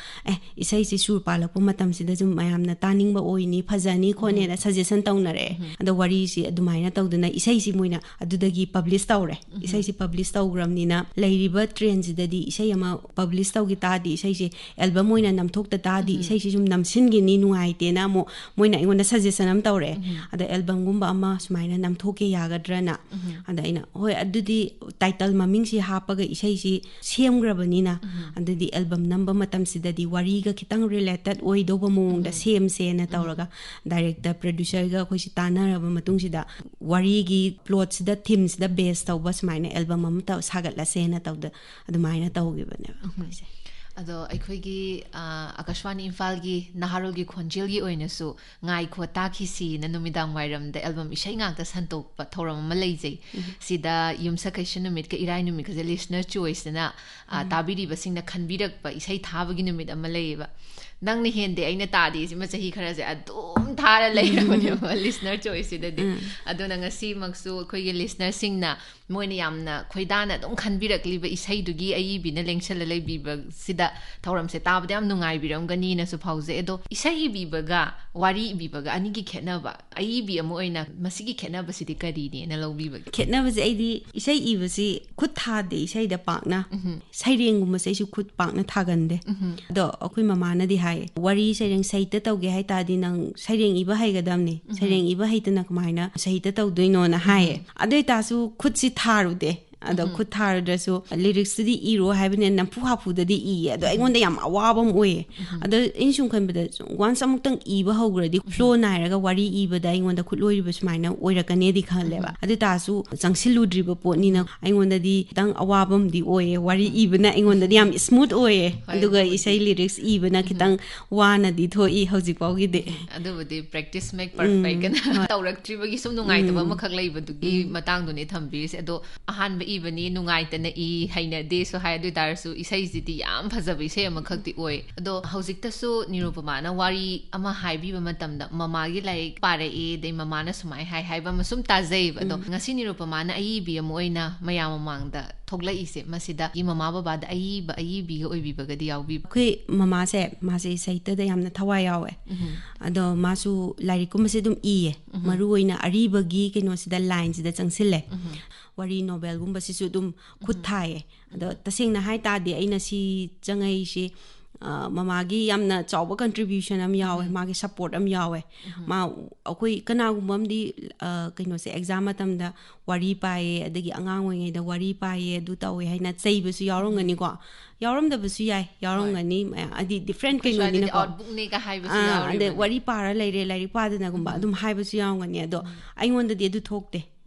ꯏꯁꯩꯁꯤ ꯁꯨꯔ ꯄꯥꯜꯂꯛꯄ ꯃꯇꯝꯁꯤꯗ ꯁꯨꯝ ꯃꯌꯥꯝꯅ ꯇꯥꯅꯤꯡꯕ ꯑꯣꯏꯅꯤ ꯐꯖꯅꯤ ꯈꯣꯠꯅꯦꯅ ꯁꯖꯦꯁꯟ ꯇꯧꯅꯔꯛꯑꯦ ꯑꯗꯣ ꯋꯥꯔꯤꯁꯤ ꯑꯗꯨꯃꯥꯏꯅ ꯇꯧꯗꯅ ꯏꯁꯩꯁꯤ ꯃꯣꯏꯅ ꯑꯗꯨꯗꯒꯤ ꯄꯕ꯭ꯂꯤꯁ ꯇꯧꯔꯦ ꯏꯁꯩꯁꯤ ꯄꯕ꯭ꯂꯤꯁ ꯇꯧꯈ꯭ꯔꯕꯅꯤ나 ꯂꯩꯔꯤꯕ ꯇ꯭ꯔꯦꯟꯁꯤꯗꯗꯤ ꯏꯁꯩ ꯑꯃ ꯄꯕ꯭ꯂꯤꯁ ꯇꯧꯈꯤ ꯇꯥꯔꯗꯤ ꯏꯁꯩꯁꯤ ꯑꯦꯜꯕꯝ ꯑꯣꯏꯅ ꯅꯝꯊꯣꯛꯇ ꯇꯥꯔꯗꯤ ꯏꯁꯩꯁꯤ ꯁꯨꯝ ꯅꯝꯁꯤꯟꯈꯤꯅꯤ ꯅꯨꯡꯉꯥꯏꯇꯦꯅ ꯑꯃꯨꯛ ꯃꯣꯏꯅ ꯑꯩꯉꯣꯟꯗ ꯁꯖꯦꯁꯟ ꯑꯃ ꯇꯧꯔꯛꯑꯦ ꯑꯗ ꯑꯦꯜꯕꯝꯒꯨꯝꯕ ꯑꯃ ꯁꯨꯃꯥꯏꯅ ꯅꯝꯊꯣꯛꯀꯦ ꯌꯥꯒꯗ꯭ꯔꯅ ꯑꯗ ꯑꯩꯅ ꯍꯣꯏ ꯑꯗꯨꯗꯤ ꯇꯥꯏꯇꯜ ꯃꯃꯤꯡꯁꯤ ꯍꯥꯞꯄꯒ ꯏꯁꯩꯁꯤ ꯁꯦꯝꯈ꯭ꯔꯕꯅꯤꯅ ꯑꯗꯨꯗꯤ ꯑꯦꯜꯕꯝ ꯅꯝꯕ ꯃꯇꯝꯁꯤꯗꯗꯤ ꯋꯥꯔꯤꯒ ꯈꯤꯇꯪ ꯔꯤꯂꯦꯇꯦꯠ ꯑꯣꯏꯗꯧꯕ ꯃꯑꯣꯡꯗ ꯁꯦꯝꯁꯦꯅ ꯇꯧꯔꯒ ꯗꯥꯏꯔꯦꯛꯇꯔ ꯄ꯭ꯔꯣꯗ꯭ꯌꯨꯁꯔꯒ ꯑꯩꯈꯣꯏꯁꯤ ꯇꯥꯟꯅꯔꯕ ꯃꯇꯨꯡꯁꯤꯗ ꯋꯥꯔꯤꯒꯤ ꯄ꯭ꯂꯣꯠꯁꯤꯗ ꯊꯤꯝꯁꯤꯗ ꯕꯦꯁ ꯇꯧꯕ ꯁꯨꯃꯥꯏꯅ ꯑꯦꯜꯕꯝ ꯑꯃ ꯁꯥꯒꯠꯂꯁꯦꯅ ꯇꯧꯗ ꯑꯗꯨꯃꯥꯏꯅ ꯇꯧꯈꯤꯕꯅꯦꯕ ꯑꯩꯈꯣꯏꯁꯦ ꯑꯗꯣ ꯑꯩꯈꯣꯏꯒꯤ ꯑꯀꯥꯁꯋꯥꯅꯤ ꯏꯝꯐꯥꯜꯒꯤ ꯅꯍꯥꯔꯣꯜꯒꯤ ꯈꯣꯟꯖꯦꯜꯒꯤ ꯑꯣꯏꯅꯁꯨ ꯉꯥꯏꯈꯣ ꯇꯥꯈꯤꯁꯤꯅ ꯅꯨꯃꯤꯗꯥꯡ ꯋꯥꯏꯔꯝꯗ ꯑꯦꯜꯕꯝ ꯏꯁꯩ ꯉꯥꯛꯇ ꯁꯟꯇꯣꯛꯄ ꯊꯧꯔꯝ ꯑꯃ ꯂꯩꯖꯩ ꯁꯤꯗ ꯌꯨꯝꯁꯀꯩꯁ ꯅꯨꯃꯤꯠꯀ ꯏꯔꯥꯏ ꯅꯨꯃꯤꯠꯀꯁꯦ ꯂꯤꯁꯅꯔ ꯆꯣꯏꯁꯅ ꯇꯥꯕꯤꯔꯤꯕꯁꯤꯡꯅ ꯈꯟꯕꯤꯔꯛꯄ ꯏꯁꯩ ꯊꯥꯕꯒꯤ ꯅꯨꯃꯤꯠ ꯑꯃ ꯂꯩꯌꯦꯕ ꯅꯪꯅ ꯍꯦꯟꯗꯦ ꯑꯩꯅ ꯇꯥꯗꯦ ꯁꯤꯃ ꯆꯍꯤ ꯈꯔꯁꯦ ꯑꯗꯨꯝ ꯊꯥꯔ ꯂꯩꯔꯕꯅꯦꯕ ꯂꯤꯁꯅꯔ ꯆꯣꯏꯁꯁꯤꯗꯗꯤ ꯑꯗꯨꯅ ꯉꯁꯤꯃꯛꯁꯨ ꯑꯩꯈꯣꯏꯒꯤ ꯂꯤꯁꯅꯔꯁꯤꯡꯅ ꯃꯣꯏꯅ ꯌꯥꯝꯅ ꯈꯣꯏꯗꯥꯅ ꯑꯗꯨꯝ ꯈꯟꯕꯤꯔꯛꯂꯤꯕ ꯏꯁꯩꯗꯨꯒꯤ ꯑꯏꯕꯤꯅ ꯂꯦꯡꯁꯜꯂ ꯂꯩꯕꯤꯕꯁꯤꯗ ꯊꯧꯔꯝꯁꯦ ꯇꯥꯕꯗ ꯌꯥꯝ ꯅꯨꯡꯉꯥꯏꯕꯤꯔꯝꯒꯅꯤꯅꯁꯨ ꯐꯥꯎꯖꯩ ꯑꯗꯣ ꯏꯁꯩ ꯏꯕꯤꯕꯒ ꯋꯥꯔꯤ ꯏꯕꯤꯕꯒ ꯑꯅꯤꯒꯤ ꯈꯦꯠꯅꯕ ꯑꯏꯕꯤ ꯑꯃ ꯑꯣꯏꯅ ꯃꯁꯤꯒꯤ ꯈꯦꯠꯅꯕꯁꯤꯗꯤ ꯀꯔꯤꯅꯦꯅ ꯂꯧꯕꯤꯕꯒꯦ ꯈꯦꯠꯅꯕꯁꯦ ꯑꯩꯗꯤ ꯏꯁꯩ ꯏꯕꯁꯤ ꯈꯨꯠ ꯊꯥꯗꯦ ꯏꯁꯩꯗ ꯄꯥꯛꯅ ꯁꯩꯔꯦꯡꯒꯨꯝꯕꯁꯦ ꯑꯩꯁꯨ ꯈꯨꯠ ꯄꯥꯛꯅ ꯊꯥꯒꯟꯗꯦ ꯑꯗꯣ ꯑꯩꯈꯣꯏ ꯃꯃꯥꯅꯗꯤ ꯍꯥꯏ ꯋꯥꯔꯤ ꯁꯩꯔꯦꯡ ꯁꯍꯤꯇ ꯇꯧꯒꯦ ꯍꯥꯏ ꯇꯥꯔꯗꯤ ꯅꯪ ꯁꯩꯔꯦꯡ ꯏꯕ ꯍꯩꯒꯗꯕꯅꯤ ꯁꯩꯔꯦꯡ ꯏꯕ ꯍꯩꯇꯅ ꯀꯃꯥꯏꯅ ꯁꯍꯤꯇ ꯇꯧꯗꯣꯏꯅꯣꯅ ꯍꯥꯏꯌꯦ ꯑꯗꯨ ꯑꯣꯏꯇꯥꯔꯁꯨ ꯈꯨꯠꯁꯤ ꯊꯥꯔꯨꯗꯦ ꯑꯗꯣ ꯈꯨꯠ ꯊꯥꯔꯨꯗ꯭ꯔꯁꯨ ꯂꯤꯔꯤꯛꯁꯇꯨꯗꯤ ꯏꯔꯣ ꯍꯥꯏꯕꯅꯦ ꯅꯝꯐꯨ ꯍꯥꯐꯨꯗꯗꯤ ꯏꯌꯦ ꯑꯗꯣ ꯑꯩꯉꯣꯟꯗ ꯌꯥꯝ ꯑꯋꯥꯕ ꯑꯃ ꯑꯣꯏꯌꯦ ꯑꯗꯣ ꯑꯩꯅ ꯁꯨꯝ ꯈꯟꯕꯗ ꯋꯥꯟꯁ ꯑꯃꯨꯛꯇꯪ ꯏꯕ ꯍꯧꯈ꯭ꯔꯗꯤ ꯐ꯭ꯂꯣ ナꯏꯔꯒ ꯋꯥꯔꯤ ꯏꯕꯗ ꯑꯩꯉꯣꯟꯗ ꯈꯨꯠꯂꯣꯏꯔꯤꯕ ꯁꯨꯃꯥꯏꯅ ꯑꯣꯏꯔꯛꯀꯅꯦꯗꯤ ꯈꯜꯂꯦꯕ ꯑꯗꯨ ꯇꯥꯔꯁꯨ ꯆꯪꯁꯤꯜꯂꯨꯗ꯭ꯔꯤꯕ ꯄꯣꯠꯅꯤꯅ ꯑꯩꯉꯣꯟꯗꯗꯤ ꯈꯤꯇꯪ ꯑꯋꯥꯕ ꯑꯃꯗꯤ ꯑꯣꯏꯌꯦ ꯋꯥꯔꯤ ꯏꯕꯅ ꯑꯩꯉꯣꯟꯗꯗꯤ ꯌꯥꯝ ꯁ꯭ꯃꯨꯠ ꯑꯣꯏꯌꯦ ꯑꯗꯨꯒ ꯏꯁꯩ ꯂꯤꯔꯤꯛꯁ ꯏꯕꯅ ꯈꯤꯇꯪ ꯋꯥꯅꯗꯤ ꯊꯣꯛꯏ ꯍꯧꯖꯤꯛ ꯐꯥꯎꯒꯤꯗꯤ ꯑꯗꯨꯕꯨꯗꯤ ꯄ꯭ꯔꯦꯛꯇꯤꯁ ꯃꯦꯛ ꯄꯔꯐꯦꯛꯅ ꯇꯧꯔꯛꯇ꯭ꯔꯤꯕꯒꯤ ꯁꯨꯝ ꯅꯨꯡꯉꯥꯏꯇꯕ ꯑꯃꯈꯛ ꯂꯩꯕꯗꯨꯒꯤ ꯃꯇꯥꯡꯗꯨꯅꯦ ꯊꯝꯕꯤꯔꯤꯁꯦ ꯑꯗꯣ ꯑꯍꯥꯟꯕ ꯏꯕꯅꯤ ꯅꯨꯡꯉꯥꯏꯇꯅ ꯍꯩꯅꯗꯦꯁꯨ ꯍꯥꯏ ꯑꯗꯨ ꯇꯥꯔꯁꯨ ꯏꯁꯩꯁꯤꯗꯤ ꯌꯥꯝ ꯐꯖꯕ ꯏꯁꯩ ꯑꯃꯈꯛꯇꯤ ꯑꯣꯏ ꯑꯗꯣ ꯍꯧꯖꯤꯛꯇꯁꯨ ꯅꯤꯔꯨꯄꯃꯥꯅ ꯋꯥꯔꯤ ꯑꯃ ꯍꯥꯏꯕꯤꯕ ꯃꯇꯝꯗ ꯃꯃꯥꯒꯤ ꯂꯥꯏꯔꯤꯛ ꯄꯥꯔꯛꯑꯦ ꯑꯗꯩ ꯃꯃꯥꯅ ꯁꯨꯃꯥꯏ ꯍꯥꯏꯕ ꯑꯃ ꯁꯨꯝ ꯇꯥꯖꯩꯕ ꯑꯗꯣ ꯉꯁꯤ ꯅꯤꯔꯨꯄꯃꯥꯅ ꯑꯏꯕꯤ ꯑꯃ ꯑꯣꯏꯅ ꯃꯌꯥꯝ ꯃꯃꯥꯡꯗ ꯊꯣꯛꯂꯛꯏꯁꯦ ꯃꯁꯤꯗ ꯃꯃꯥ ꯕꯕꯥꯗ ꯑꯏꯕꯤꯒ ꯑꯣꯏꯕꯤꯕꯒꯗꯤ ꯌꯥꯎꯕꯤꯕ ꯑꯩꯈꯣꯏ ꯃꯥꯁꯦ ꯁꯥꯍꯤꯇ꯭ꯌꯗ ꯌꯥꯝꯅ ꯊꯋꯥꯏ ꯌꯥꯎꯋꯦ ꯑꯗꯣ ꯃꯥꯁꯨ ꯂꯥꯏꯔꯤꯛꯀꯨꯝꯕꯁꯦ ꯑꯗꯨꯝ ꯏꯌꯦ ꯃꯔꯨ ꯑꯣꯏꯅ ꯑꯔꯤꯕꯒꯤ ꯀꯩꯅꯣꯁꯤꯗ ꯂꯥꯏꯟꯁꯤꯗ ꯆꯪꯁꯤꯜꯂꯦ ꯋꯥꯔꯤ ꯅꯣꯕꯦꯜꯒꯨꯝꯕꯁꯤꯁꯨ ꯑꯗꯨꯝ ꯈꯨꯠ ꯊꯥꯏꯌꯦ ꯑꯗꯣ ꯇꯁꯦꯡꯅ ꯍꯥꯏ ꯇꯥꯔꯗꯤ ꯑꯩꯅ ꯁꯤ ꯆꯪꯉꯛꯏꯁꯤ ꯃꯃꯥꯒꯤ ꯌꯥꯝꯅ ꯆꯥꯎꯕ ꯀꯟꯇ꯭ꯔꯤꯕ꯭ꯌꯨꯁꯟ ꯑꯃ ꯌꯥꯎꯋꯦ ꯃꯥꯒꯤ ꯁꯞꯄꯣꯔꯠ ꯑꯃ ꯌꯥꯎꯋꯦ ꯑꯩꯈꯣꯏ ꯀꯅꯥꯒꯨꯝꯕ ꯑꯃꯗꯤ ꯀꯩꯅꯣꯁꯦ ꯑꯦꯛꯖꯥꯝ ꯃꯇꯝꯗ ꯋꯥꯔꯤ ꯄꯥꯏꯌꯦ ꯑꯗꯒꯤ ꯑꯉꯥꯡ ꯑꯣꯏꯔꯤꯉꯩꯗ ꯋꯥꯔꯤ ꯄꯥꯏꯌꯦ ꯑꯗꯨ ꯇꯧꯋꯦ ꯍꯥꯏꯅ ꯆꯩꯕꯁꯨ ꯌꯥꯎꯔꯝꯒꯅꯤꯀꯣ ꯌꯥꯎꯔꯝꯗꯕꯁꯨ ꯌꯥꯏ ꯌꯥꯎꯔꯝꯒꯅꯤ ꯍꯥꯏꯗꯤ ꯗꯤꯐ꯭ꯔꯦꯟ ꯀꯩꯅꯣꯅꯤꯅꯀꯣ ꯑꯗꯩ ꯋꯥꯔꯤ ꯄꯥꯔ ꯂꯩꯔꯦ ꯂꯥꯏꯔꯤꯛ ꯄꯥꯗꯅꯒꯨꯝꯕ ꯑꯗꯨꯝ ꯍꯥꯏꯕꯁꯨ ꯌꯥꯎꯔꯝꯒꯅꯤ ꯑꯗꯣ ꯑꯩꯉꯣꯟꯗꯗꯤ ꯑꯗꯨ ꯊꯣꯛꯇꯦ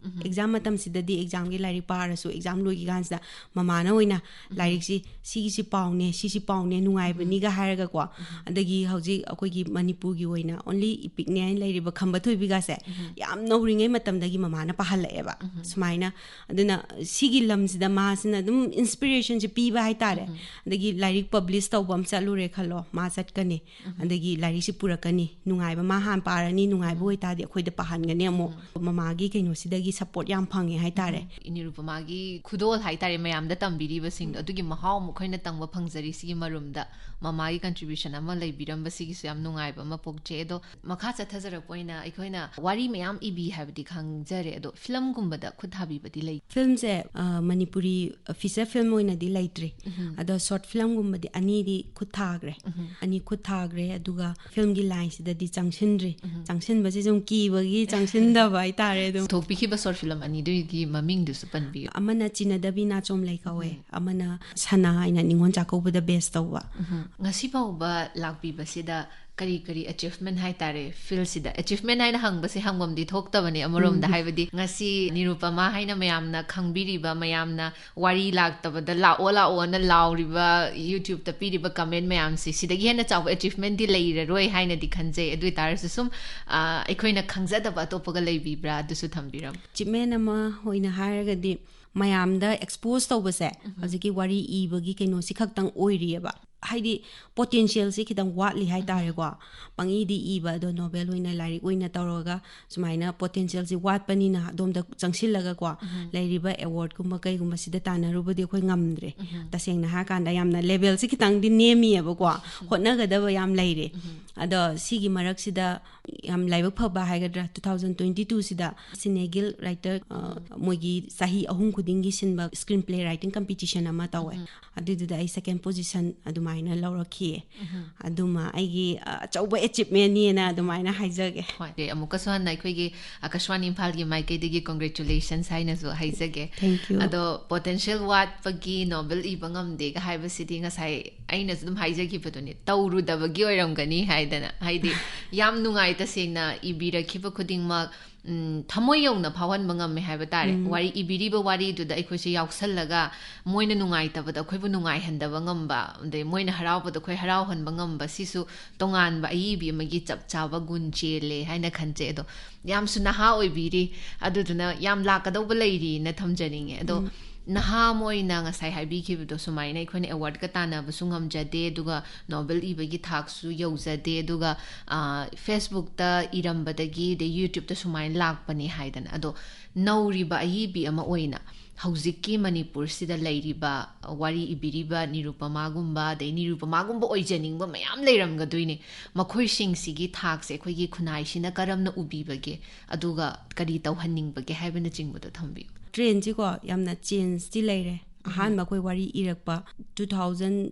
ꯑꯦꯛꯖꯥꯝ ꯃꯇꯝꯁꯤꯗꯗꯤ ꯑꯦꯛꯖꯥꯝꯒꯤ ꯂꯥꯏꯔꯤꯛ ꯄꯥꯔꯁꯨ ꯑꯦꯛꯖꯥꯝ ꯂꯣꯏꯈꯤ ꯀꯥꯟꯁꯤꯗ ꯃꯃꯥꯅ ꯑꯣꯏꯅ ꯂꯥꯏꯔꯤꯛꯁꯤ ꯁꯤꯒꯤꯁꯤ ꯄꯥꯎꯅꯦ ꯁꯤꯁꯤ ꯄꯥꯎꯅꯦ ꯅꯨꯡꯉꯥꯏꯕꯅꯤꯒ ꯍꯥꯏꯔꯒꯀꯣ ꯑꯗꯒꯤ ꯍꯧꯖꯤꯛ ꯑꯩꯈꯣꯏꯒꯤ ꯃꯅꯤꯄꯨꯔꯒꯤ ꯑꯣꯏꯅ ꯑꯣꯟꯂꯤ ꯏꯄꯤꯛꯅꯦ ꯍꯥꯏꯅ ꯂꯩꯔꯤꯕ ꯈꯝꯕ ꯊꯣꯏꯕꯤꯒꯥꯁꯦ ꯌꯥꯝ ꯅꯧꯔꯤꯉꯩ ꯃꯇꯝꯗꯒꯤ ꯃꯃꯥꯅ ꯄꯥꯍꯜꯂꯛꯑꯦꯕ ꯁꯨꯃꯥꯏꯅ ꯑꯗꯨꯅ ꯁꯤꯒꯤ ꯂꯝꯁꯤꯗ ꯃꯥꯁꯤꯅ ꯑꯗꯨꯝ ꯏꯟꯁꯄꯤꯔꯦꯁꯟꯁꯦ ꯄꯤꯕ ꯍꯥꯏꯇꯥꯔꯦ ꯑꯗꯒꯤ ꯂꯥꯏꯔꯤꯛ ꯄꯕ꯭ꯂꯤꯁ ꯇꯧꯕ ꯑꯃ ꯆꯠꯂꯨꯔꯦ ꯈꯜꯂꯣ ꯃꯥ ꯆꯠꯀꯅꯤ ꯑꯗꯒꯤ ꯂꯥꯏꯔꯤꯛꯁꯤ ꯄꯨꯔꯛꯀꯅꯤ ꯅꯨꯡꯉꯥꯏꯕ ꯃꯥ ꯍꯥꯟꯅ ꯄꯥꯔꯅꯤ ꯅꯨꯡꯉꯥꯏꯕ ꯑꯣꯏꯇꯥꯔꯗꯤ ꯑꯩꯈꯣꯏꯗ ꯄꯥꯍꯟꯒꯅꯤ ꯑꯃꯨꯛ ꯃꯃꯥꯒꯤ ꯀꯩꯅꯣꯁꯤꯗꯒꯤ ꯁꯞꯄꯣꯔꯠ ꯌꯥꯝ ꯐꯪꯉꯦ ꯍꯥꯏꯇꯥꯔꯦ ꯅꯤꯔꯨꯄꯃꯥꯒꯤ ꯈꯨꯗꯣꯜ ꯍꯥꯏꯇꯥꯔꯦ ꯃꯌꯥꯝꯗ ꯇꯝꯕꯤꯔꯤꯕꯁꯤꯡꯗꯣ ꯑꯗꯨꯒꯤ ꯃꯍꯥꯎ ꯑꯩꯈꯣꯏꯅ ꯇꯪꯕ ꯐꯪꯖꯔꯤ ꯁꯤꯒꯤ ꯃꯔꯨꯝꯗ ꯃꯃꯥꯒꯤ ꯀꯟꯇ꯭ꯔꯤꯕ꯭ꯌꯨꯁꯟ ꯑꯃ ꯂꯩꯕꯤꯔꯝꯕꯁꯤꯒꯤꯁꯨ ꯌꯥꯝ ꯅꯨꯡꯉꯥꯏꯕ ꯑꯃ ꯄꯣꯛꯆꯩ ꯑꯗꯣ ꯃꯈꯥ ꯆꯠꯊꯖꯔꯛꯄ ꯑꯣꯏꯅ ꯑꯩꯈꯣꯏꯅ ꯋꯥꯔꯤ ꯃꯌꯥꯝ ꯏꯕꯤ ꯍꯥꯏꯕꯗꯤ ꯈꯪꯖꯔꯦ ꯑꯗꯣ ꯐꯤꯂꯝꯒꯨꯝꯕꯗ ꯈꯨꯠ ꯊꯥꯕꯤꯕꯗꯤ ꯂꯩ ꯐꯤꯂꯝꯁꯦ ꯃꯅꯤꯄꯨꯔꯤ ꯐꯤꯆꯔ ꯐꯤꯂꯝ ꯑꯣꯏꯅꯗꯤ ꯂꯩꯇ꯭ꯔꯤ ꯑꯗꯣ ꯁꯣꯔꯠ ꯐꯤꯂꯝꯒꯨꯝꯕꯗꯤ ꯑꯅꯤꯗꯤ ꯈꯨꯠ ꯊꯥꯈ꯭ರೆ ꯑꯅꯤ ꯈꯨꯠ ꯊꯥꯈ꯭ꯔꯦ ꯑꯗꯨꯒ ꯐꯤꯂꯝꯒꯤ ꯂꯥꯏꯟꯁꯤꯗꯗꯤ ꯆꯪꯁꯤꯟꯗ꯭ꯔꯤ ꯆꯪꯁꯤꯟꯕꯁꯦ ꯁꯨꯝ ꯀꯤꯕꯒꯤ ꯆꯪꯁꯤꯟꯗꯕ ꯍꯥꯏꯇꯥꯔꯦ ꯑꯗꯨꯝ ꯊꯣꯛꯄꯤꯈꯤꯕ ꯁꯣꯔꯠ ꯐꯤꯂꯝ ꯑꯅꯤꯗꯨꯒꯤ ꯃꯃꯤꯡꯗꯨꯁꯨ ꯄꯟꯕꯤꯌꯨ ꯑꯃꯅ ꯆꯤꯟꯅꯗꯕꯤ ꯅꯥꯆꯣꯝ ꯂꯩ ꯀꯧꯋꯦ ꯑꯃꯅ ꯁꯅꯥ ꯍꯥꯏꯅ ꯅꯤꯉꯣꯜ ꯆꯥꯛꯀꯧꯕꯗ ꯕꯦꯁ ꯇꯧꯕ ꯉꯁꯤ ꯐꯥꯎꯕ ꯂꯥꯛꯄꯤꯕꯁꯤꯗ ꯀꯔꯤ ꯀꯔꯤ ꯑꯆꯤꯞꯃꯦꯟ ꯍꯥꯏꯇꯥꯔꯦ ꯐꯤꯜꯁꯤꯗ ꯑꯆꯤꯞꯃꯦꯟ ꯍꯥꯏꯅ ꯍꯪꯕꯁꯦ ꯍꯪꯐꯝꯗꯤ ꯊꯣꯛꯇꯕꯅꯦ ꯑꯃꯔꯣꯝꯗ ꯍꯥꯏꯕꯗꯤ ꯉꯁꯤ ꯅꯤꯔꯨꯄꯃꯥ ꯍꯥꯏꯅ ꯃꯌꯥꯝꯅ ꯈꯪꯕꯤꯔꯤꯕ ꯃꯌꯥꯝꯅ ꯋꯥꯔꯤ ꯂꯥꯛꯇꯕꯗ ꯂꯥꯛꯑꯣ ꯂꯥꯛꯑꯣꯅ ꯂꯥꯎꯔꯤꯕ ꯌꯨꯇ꯭ꯌꯨꯕꯇ ꯄꯤꯔꯤꯕ ꯀꯃꯦꯟ ꯃꯌꯥꯝꯁꯦ ꯁꯤꯗꯒꯤ ꯍꯦꯟꯅ ꯆꯥꯎꯕ ꯑꯆꯤꯞꯃꯦꯟꯗꯤ ꯂꯩꯔꯔꯣꯏ ꯍꯥꯏꯅꯗꯤ ꯈꯟꯖꯩ ꯑꯗꯨ ꯑꯣꯏꯇꯥꯔꯁꯨ ꯁꯨꯝ ꯑꯩꯈꯣꯏꯅ ꯈꯪꯖꯗꯕ ꯑꯇꯣꯞꯄꯒ ꯂꯩꯕꯤꯕ꯭ꯔꯥ ꯑꯗꯨꯁꯨ ꯊꯝꯕꯤꯔꯝꯃꯨ ꯑꯆꯤꯞꯃꯦꯟ ꯑꯃ ꯑꯣꯏꯅ ꯍꯥꯏꯔꯒꯗꯤ ꯃꯌꯥꯝꯗ ꯑꯦꯛꯁꯄꯣꯖ ꯇꯧꯕꯁꯦ ꯍꯧꯖꯤꯛꯀꯤ ꯋꯥꯔꯤ ꯏꯕꯒꯤ ꯀꯩꯅꯣꯁꯤ ꯈꯛꯇꯪ ꯑꯣꯏꯔꯤꯑꯕ ꯍꯥꯏꯗꯤ ꯄꯣꯇꯦꯟꯁꯤꯌꯦꯜꯁꯤ ꯈꯤꯇꯪ ꯋꯥꯠꯂꯤ ꯍꯥꯏꯇꯥꯔꯦꯀꯣ ꯄꯪꯏꯗꯤ ꯏꯕ ꯑꯗꯣ ꯅꯣꯕꯦꯜ ꯑꯣꯏꯅ ꯂꯥꯏꯔꯤꯛ ꯑꯣꯏꯅ ꯇꯧꯔꯒ ꯁꯨꯃꯥꯏꯅ ꯄꯣꯇꯦꯟꯁꯤꯌꯦꯜꯁꯤ ꯋꯥꯠꯄꯅꯤꯅ ꯑꯗꯣꯝꯗ ꯆꯪꯁꯤꯜꯂꯒꯀꯣ ꯂꯩꯔꯤꯕ ꯑꯦꯋꯥꯔꯗꯀꯨꯝꯕ ꯀꯩꯒꯨꯝꯕꯁꯤꯗ ꯇꯥꯟꯅꯔꯨꯕꯗꯤ ꯑꯩꯈꯣꯏ ꯉꯝꯗ꯭ꯔꯦ ꯇꯁꯦꯡꯅ ꯍꯥꯏꯔꯀꯥꯟꯗ ꯌꯥꯝꯅ ꯂꯦꯚꯦꯜꯁꯤ ꯈꯤꯇꯪꯗꯤ ꯅꯦꯝꯃꯤꯑꯕꯀꯣ ꯍꯣꯠꯅꯒꯗꯕ ꯌꯥꯝ ꯂꯩꯔꯦ ꯑꯗꯣ ꯁꯤꯒꯤ ꯃꯔꯛꯁꯤꯗ ꯌꯥꯝ ꯂꯥꯏꯕꯛ ꯐꯕ ꯍꯥꯏꯒꯗ꯭ꯔꯥ 2022ꯁꯤꯗ ꯁꯤꯅꯦꯒꯤꯜ ꯔꯥꯏꯇꯔ ꯃꯣꯏꯒꯤ ꯆꯍꯤ 3 ꯈꯨꯗꯤꯡꯒꯤ ꯁꯤꯟꯕ ꯁ꯭ꯀ꯭ꯔꯤꯟ ꯄ꯭ꯂꯦ ꯔꯥꯏꯇꯤꯡ ꯀꯝꯄꯤꯇꯤꯁꯟ ꯑꯃ ꯇꯧꯋꯦ ꯑꯗꯨꯗꯨꯗ ꯑꯩ ꯁꯦꯀꯦꯟ ꯄꯣꯖꯤꯁꯟ ꯑꯗꯨꯃꯥꯏꯅ ꯂꯧꯔꯛꯈꯤꯌꯦ ꯑꯗꯨꯃ ꯑꯩꯒꯤ ꯑꯆꯧꯕ ꯑꯦꯆꯤꯞꯃꯦꯟꯅꯤꯅ ꯑꯗꯨꯃꯥꯏꯅ ꯍꯥꯏꯖꯒꯦ ꯍꯣꯏ ꯑꯃꯨꯛꯀꯁꯨ ꯍꯟꯅ ꯑꯩꯈꯣꯏꯒꯤ ꯑꯀꯥꯁꯋꯥꯅꯤ ꯏꯝꯐꯥꯜꯒꯤ ꯃꯥꯏꯀꯩꯗꯒꯤ ꯀꯣꯡꯒ꯭ꯔꯦꯆꯨꯂꯦꯁꯟꯁ ꯍꯥꯏꯅꯁꯨ ꯍꯥꯏꯖꯒꯦ ꯑꯗꯣ ꯄꯣꯇꯦꯟꯁꯤꯌꯦꯜ ꯋꯥꯠꯄꯒꯤ ꯅꯣꯕꯦꯜ ꯏꯕ ꯉꯝꯗꯦꯒ ꯍꯥꯏꯕꯁꯤꯗꯤ ꯉꯁꯥꯏ ꯑꯩꯅꯁꯨ ꯑꯗꯨꯝ ꯍꯥꯏꯖꯈꯤꯕꯗꯨꯅꯤ ꯇꯧꯔꯨꯗꯕꯒꯤ ꯑꯣꯏꯔꯝꯒꯅꯤ ꯍꯥꯏꯗꯅ ꯍꯥꯏꯗꯤ ꯌꯥꯝ ꯅꯨꯡꯉꯥꯏ ꯇꯁꯦꯡꯅ ꯏꯕꯤꯔꯛꯈꯤꯕ ꯈꯨꯗꯤꯡꯃꯛ ꯊꯃꯣꯏ ꯌꯧꯅ ꯐꯥꯎꯍꯟꯕ ꯉꯝꯃꯦ ꯍꯥꯏꯕ ꯇꯥꯔꯦ ꯋꯥꯔꯤ ꯏꯕꯤꯔꯤꯕ ꯋꯥꯔꯤꯗꯨꯗ ꯑꯩꯈꯣꯏꯁꯦ ꯌꯥꯎꯁꯜꯂꯒ ꯃꯣꯏꯅ ꯅꯨꯡꯉꯥꯏꯇꯕꯗ ꯑꯩꯈꯣꯏꯕꯨ ꯅꯨꯡꯉꯥꯏꯍꯟꯗꯕ ꯉꯝꯕ ꯑꯗꯩ ꯃꯣꯏꯅ ꯍꯔꯥꯎꯕꯗ ꯑꯩꯈꯣꯏ ꯍꯔꯥꯎꯍꯟꯕ ꯉꯝꯕ ꯁꯤꯁꯨ ꯇꯣꯉꯥꯟꯕ ꯑꯏꯕꯤ ꯑꯃꯒꯤ ꯆꯞ ꯆꯥꯕ ꯒꯨꯟ ꯆꯦꯜꯂꯦ ꯍꯥꯏꯅ ꯈꯟꯖꯩ ꯑꯗꯣ ꯌꯥꯝꯁꯨ ꯅꯍꯥ ꯑꯣꯏꯕꯤꯔꯤ ꯑꯗꯨꯗꯨꯅ ꯌꯥꯝ ꯂꯥꯛꯀꯗꯧꯕ ꯂꯩꯔꯤꯅ ꯊꯝꯖꯅꯤꯡꯉꯦ ꯑꯗꯣ ꯅꯍꯥ ꯑꯃ ꯑꯣꯏꯅ ꯉꯁꯥꯏ ꯍꯥꯏꯕꯤꯈꯤꯕꯗꯣ ꯁꯨꯃꯥꯏꯅ ꯑꯩꯈꯣꯏꯅ ꯑꯦꯋꯥꯔꯗꯀ ꯇꯥꯟꯅꯕꯁꯨ ꯉꯝꯖꯗꯦ ꯑꯗꯨꯒ ꯅꯣꯕꯦꯜ ꯏꯕꯒꯤ ꯊꯥꯛꯁꯨ ꯌꯧꯖꯗꯦ ꯑꯗꯨꯒ ꯐꯦꯁꯕꯨꯛꯇ ꯏꯔꯝꯕꯗꯒꯤ ꯑꯗꯩ ꯌꯨꯇ꯭ꯌꯨꯕꯇ ꯁꯨꯃꯥꯏꯅ ꯂꯥꯛꯄꯅꯤ ꯍꯥꯏꯗꯅ ꯑꯗꯣ ꯅꯧꯔꯤꯕ ꯑꯏꯕꯤ ꯑꯃ ꯑꯣꯏꯅ ꯍꯧꯖꯤꯛꯀꯤ ꯃꯅꯤꯄꯨꯔꯁꯤꯗ ꯂꯩꯔꯤꯕ ꯋꯥꯔꯤ ꯏꯕꯤꯔꯤꯕ ꯅꯤꯔꯨꯄꯃꯥꯒꯨꯝꯕ ꯑꯗꯩ ꯅꯤꯔꯨꯄꯃꯥꯒꯨꯝꯕ ꯑꯣꯏꯖꯅꯤꯡꯕ ꯃꯌꯥꯝ ꯂꯩꯔꯝꯒꯗꯣꯏꯅꯦ ꯃꯈꯣꯏꯁꯤꯡꯁꯤꯒꯤ ꯊꯥꯛꯁꯦ ꯑꯩꯈꯣꯏꯒꯤ ꯈꯨꯟꯅꯥꯏꯁꯤꯅ ꯀꯔꯝꯅ ꯎꯕꯤꯕꯒꯦ ꯑꯗꯨꯒ ꯀꯔꯤ ꯇꯧꯍꯟꯅꯤꯡꯕꯒꯦ ꯍꯥꯏꯕꯅꯆꯤꯡꯕꯗꯣ ꯊꯝꯕꯤꯌꯨ ꯇ꯭ꯔꯦꯟꯁꯤꯀꯣ ꯌꯥꯝꯅ ꯆꯦꯟꯖꯇꯤ ꯂꯩꯔꯦ ꯑꯍꯥꯟꯕ ꯑꯩꯈꯣꯏ ꯋꯥꯔꯤ ꯏꯔꯛꯄ 2014,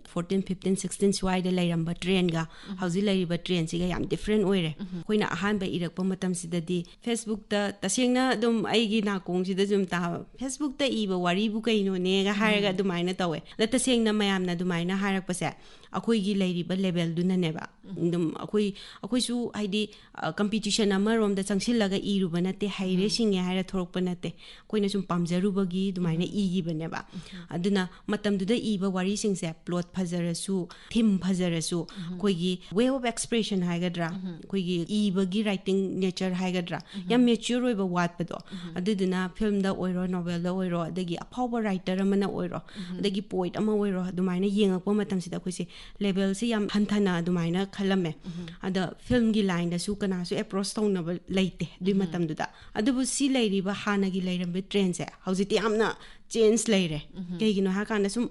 15, 16 ꯁ꯭ꯋꯥꯏꯗ ꯂꯩꯔꯝꯕ ꯇ꯭ꯔꯦꯟꯒ ꯍꯧꯖꯤꯛ ꯂꯩꯔꯤꯕ ꯇ꯭ꯔꯦꯟꯁꯤꯒ ꯌꯥꯝ ꯗꯤꯐ꯭ꯔꯦꯟ ꯑꯣꯏꯔꯦ ꯑꯩꯈꯣꯏꯅ ꯑꯍꯥꯟꯕ ꯏꯔꯛꯄ ꯃꯇꯝꯁꯤꯗꯗꯤ ꯐꯦꯁꯕꯨꯛꯇ ꯇꯁꯦꯡꯅ ꯑꯗꯨꯝ ꯑꯩꯒꯤ ꯅꯥꯀꯣꯡꯁꯤꯗ ꯁꯨꯝ ꯇꯥꯕ ꯐꯦꯁꯕꯨꯛꯇ ꯏꯕ ꯋꯥꯔꯤꯕꯨ ꯀꯩꯅꯣꯅꯦꯒ ꯍꯥꯏꯔꯒ ꯑꯗꯨꯃꯥꯏꯅ ꯇꯧꯋꯦ ꯑꯗ ꯇꯁꯦꯡꯅ ꯃꯌꯥꯝꯅ ꯑꯗꯨꯃꯥꯏꯅ ꯍꯥꯏꯔꯛꯄꯁꯦ ꯑꯩꯈꯣꯏꯒꯤ ꯂꯩꯔꯤꯕ ꯂꯦꯚꯦꯜꯗꯨꯅꯅꯦꯕ ꯑꯗꯨꯝ ꯑꯩꯈꯣꯏꯁꯨ ꯍꯥꯏꯗꯤ ꯀꯝꯄꯤꯇꯤꯁꯟ ꯑꯃꯔꯣꯝꯗ ꯆꯪꯁꯤꯜꯂꯒ ꯏꯔꯨꯕ ꯅꯠꯇꯦ ꯍꯩꯔꯦ ꯁꯤꯡꯉꯦ ꯍꯥꯏꯔ ꯊꯣꯔꯛꯄ ꯅꯠꯇꯦ ꯑꯩꯈꯣꯏꯅ ꯁꯨꯝ ꯄꯥꯝꯖꯔꯨꯕꯒꯤ ꯑꯗꯨꯃꯥꯏꯅ ꯏꯈꯤꯕꯅꯦꯕ aduna matamduda iba wari singse plot phajarasu theme phajarasu koigi way of expression haigadra koigi iba gi writing nature haigadra yam mature oiba watpado aduduna film da oiro novel da oiro adagi aphawa writer amana oiro adagi poet ama oiro adumaina yengakpa matamsida koisi level se yam hanthana adumaina khalame ada film gi line da su kana su approach tawnaba leite du matamduda adubu si leiriba hanagi leirambe trend se haujiti amna change leire keigino ha kana sum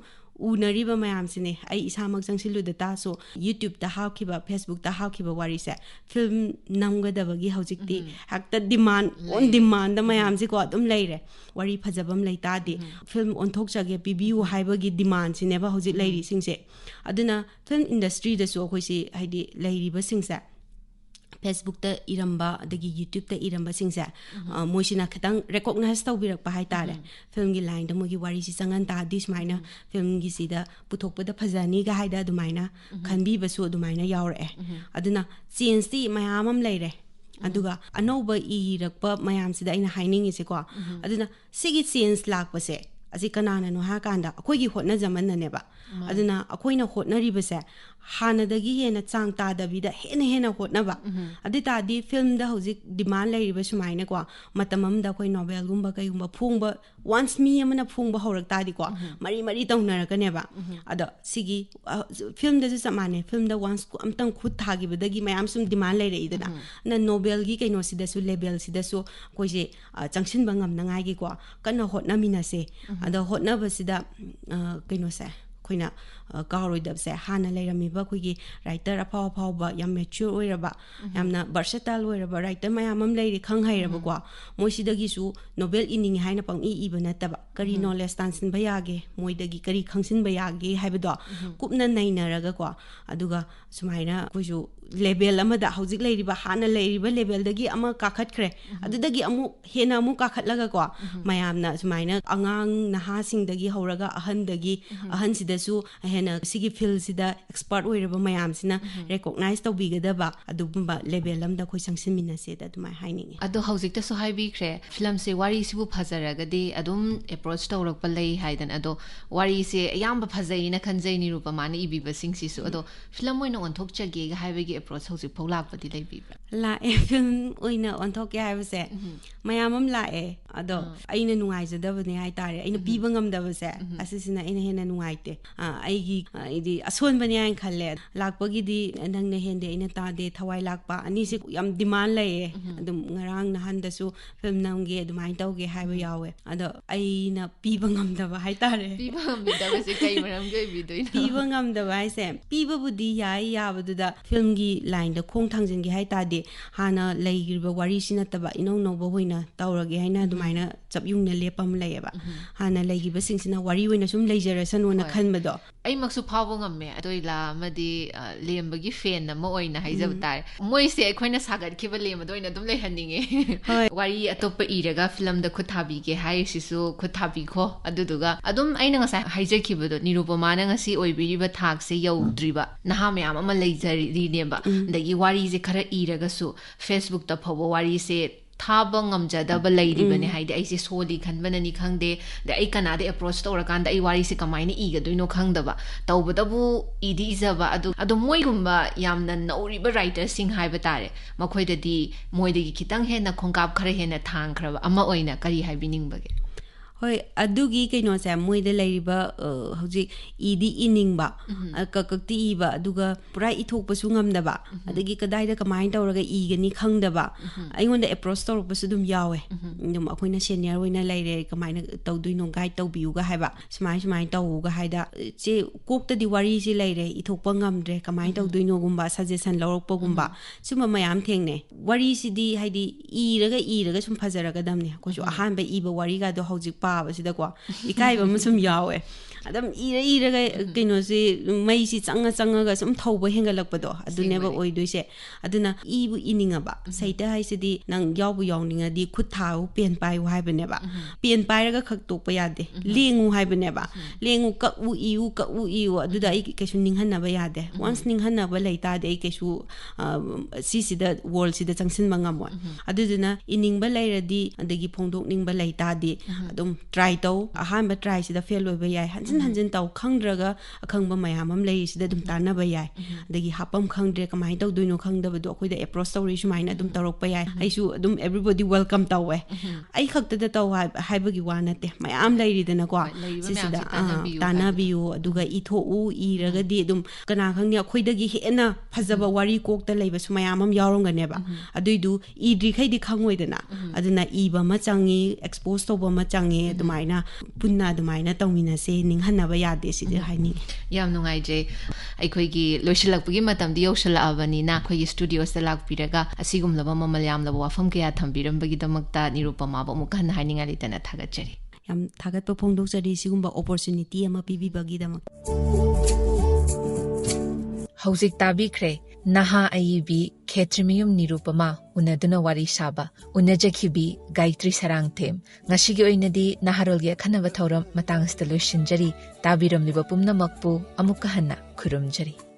unariba mayam sine ai isamak jangsilu da so YouTube da hawkiba Facebook da hawkiba wari se film namgadabagi haujikti hakta demand on demand da mayam si ko adum leire wari phajabam leita di film on thok jage bibiu haibagi demand sine ba haujik leiri singse aduna film industry da so khoi si haidi leiriba singse Facebook ta iramba adagi YouTube ta iramba singsa moisina khatang recognize tawbirak pa haitare film gi line da mogi wari si sangan ta dis maina film gi sida puthokpa da phajani ga haida dumaina khanbi basu dumaina yawre aduna change ti mayamam leire aduga anoba irakpa mayam sida ina haining ise ko aduna sigi change lakpa se asi kanana no ha kanda akoi gi hotna zaman na neba aduna akoina hotna ribase hanadagi hena chang ta da bida hena hotna ba adita di film da hojik demand lai riba sumaina ko matamam da koi novel gumba kai gumba phungba once me amana phungba horak ta di ko mari tawnara ka neba ada sigi film da ju samane film da once amtang khut thagi badagi mayam sum demand lai ri dana na novel gi kai no sida su label sida su koi je changsin bangam na ngai gi ko kana hotna mina se ada hotna basida kai no se koina karoidabse hana leiramiba koigi writer apaw ba yam mature oiraba yamna versatile oiraba writer mayamam leiri khang hairaba kwa moisidagi su novel ining haina pang iba nataba kari knowledge tansin bayage moidagi kari khangsin bayage haibado kupna nainaraga kwa aduga sumaina koisu level amada hojik leiriba hana leiriba level dagi ama kakhatkre adudagi amu hena amu kakhatlaga kwa mayamna sumaina angang naha singdagi horaga ahandagi ahan sidasu hena sigi field sida expert oiraba mayam sina recognize tawbigadaba adubumba level amda khoi sangsimina se da dumai haining ado hojik ta so haibi khre film se wari sibu phajaraga de adum approach tawrak palai haidan ado wari se ayamba phajai na khanjai Nirupama na ibiba singsi su ado film oina onthok chage ga haibagi approach hojik pholak pati leibibra la film oina onthok ya haibase mayamam la ado aina nungai jadabane hai tare aina piba ngamdaba se asisina aina hena nungaite aigi idi ason bani ai khalle lakpagi di nangna hende aina ta de thawai lakpa ani se yam demand lai adum ngarang nahan da su film namge adumai tawge haiba yawe ado aina piba ngamdaba hai tare piba ngamdaba se kai maram ge bidoina piba ngamdaba hai se piba budi yai yabaduda film gi line da khong thangjin gi hai ta de hana leigirba wari sinataba inong nobo hoina tawrage haina adumaina chapyungna lepam layeba hana leigiba singsina wari hoina sum leijarasan ona khanbado ai maksu phawo ngamme adoila madi lembagi fan na mo oina haijab tar moi se khoina sagat khiba lem adoina dum lehaninge wari atoppa iraga film da khuthabi ge hai sisu khuthabi kho aduduga adum aina ngasa haijekibado Nirupama na ngasi oibiriba thak se yaudriba naha mayam ama leijari neba dagi wari je khara iraga su Facebook ta phawo wari se thaba ngamjadaba leiribane haide aise soli khanbanani khangde da ai kanade approach tawrakanda ai wari se kamaina igadoino khangdaba tawbadabu idi izaba adu moigumba yamna nauriba writer sing haiba tare makhoidadi moidagi khitang hena khongkap khara hena thangkhraba ama oina kari haibiningbage hoi adugi kaino sa moide leiriba hojik idi iningba kakakti iba aduga pura ithokpa su ngamdaba adagi kadaida kamai tawraga igani khangdaba aingonda approach tawrpa su dum yawe dum akoina senior oina leire kamaina tawduino guide tawbiuga haiba smai tawuga haida che kokta di wari si leire ithokpa ngamdre kamai tawduino gumba suggestion lawrokpa gumba suma mayam thengne wari si di haidi iraga sum phajaraga damne koju ahanba iba wari ga do hojik basida ko ikaiba musum yawe adam ira kino si mai si changa ga sum thauba hengalakpado aduneba oidoise aduna ibu ininga ba saita haisidi nang yawbu yawninga di khut thau pen pai haibaneba pen pai raga khak tokpa yade lengu haibaneba lengu ka u iu aduda ai kesu ninghanna ba yade once ninghanna ba leita de kesu sida world sida changsin mangamo aduduna iningba leiradi adagi phongdok ningba leita di adum try tau ahamba try sida fail oiba yai hanjin hanjin tau khangdraga akhangba mayam am lei sida dum tana ba yai adagi hapam khangdre kamai tau duino khangdaba do akhoi da approach tawri sumaina dum tarok pa yai aisu dum everybody welcome tau we ai khakta da tau haibagi wa nate mayam leiri dana ko sida tana biu aduga itho u iraga di dum kana khangni akhoi dagi hena phajaba wari kok ta leiba sumayam am yaronga neba aduidu idri khai di khangoi dana aduna iba ma changi expose to ba ma changi dumaina punna dumaina tawmina se ninghanaba yade sidi haini yam nungai je aikhoi gi loisilakpagi matam di yoshila abani na khoi studio se lakpiraga asigum laba mamalyam laba wafam kya thambirambagi damakta Nirupama ba mukhan haininga litana thagachari yam thagat pa phongdok chari sigumba opportunity ama pibi bagi damak Hauzik tabikhre Naha-aeebi Kshetrimayum Nirupama unaduna wari saba unajakhibi Gaitri Sarangthem ngashigi oinadi Naharolgi Akhannaba Thouram matangsta loishinjari tabiramliba pumnamakpu amukka hanna khurumjari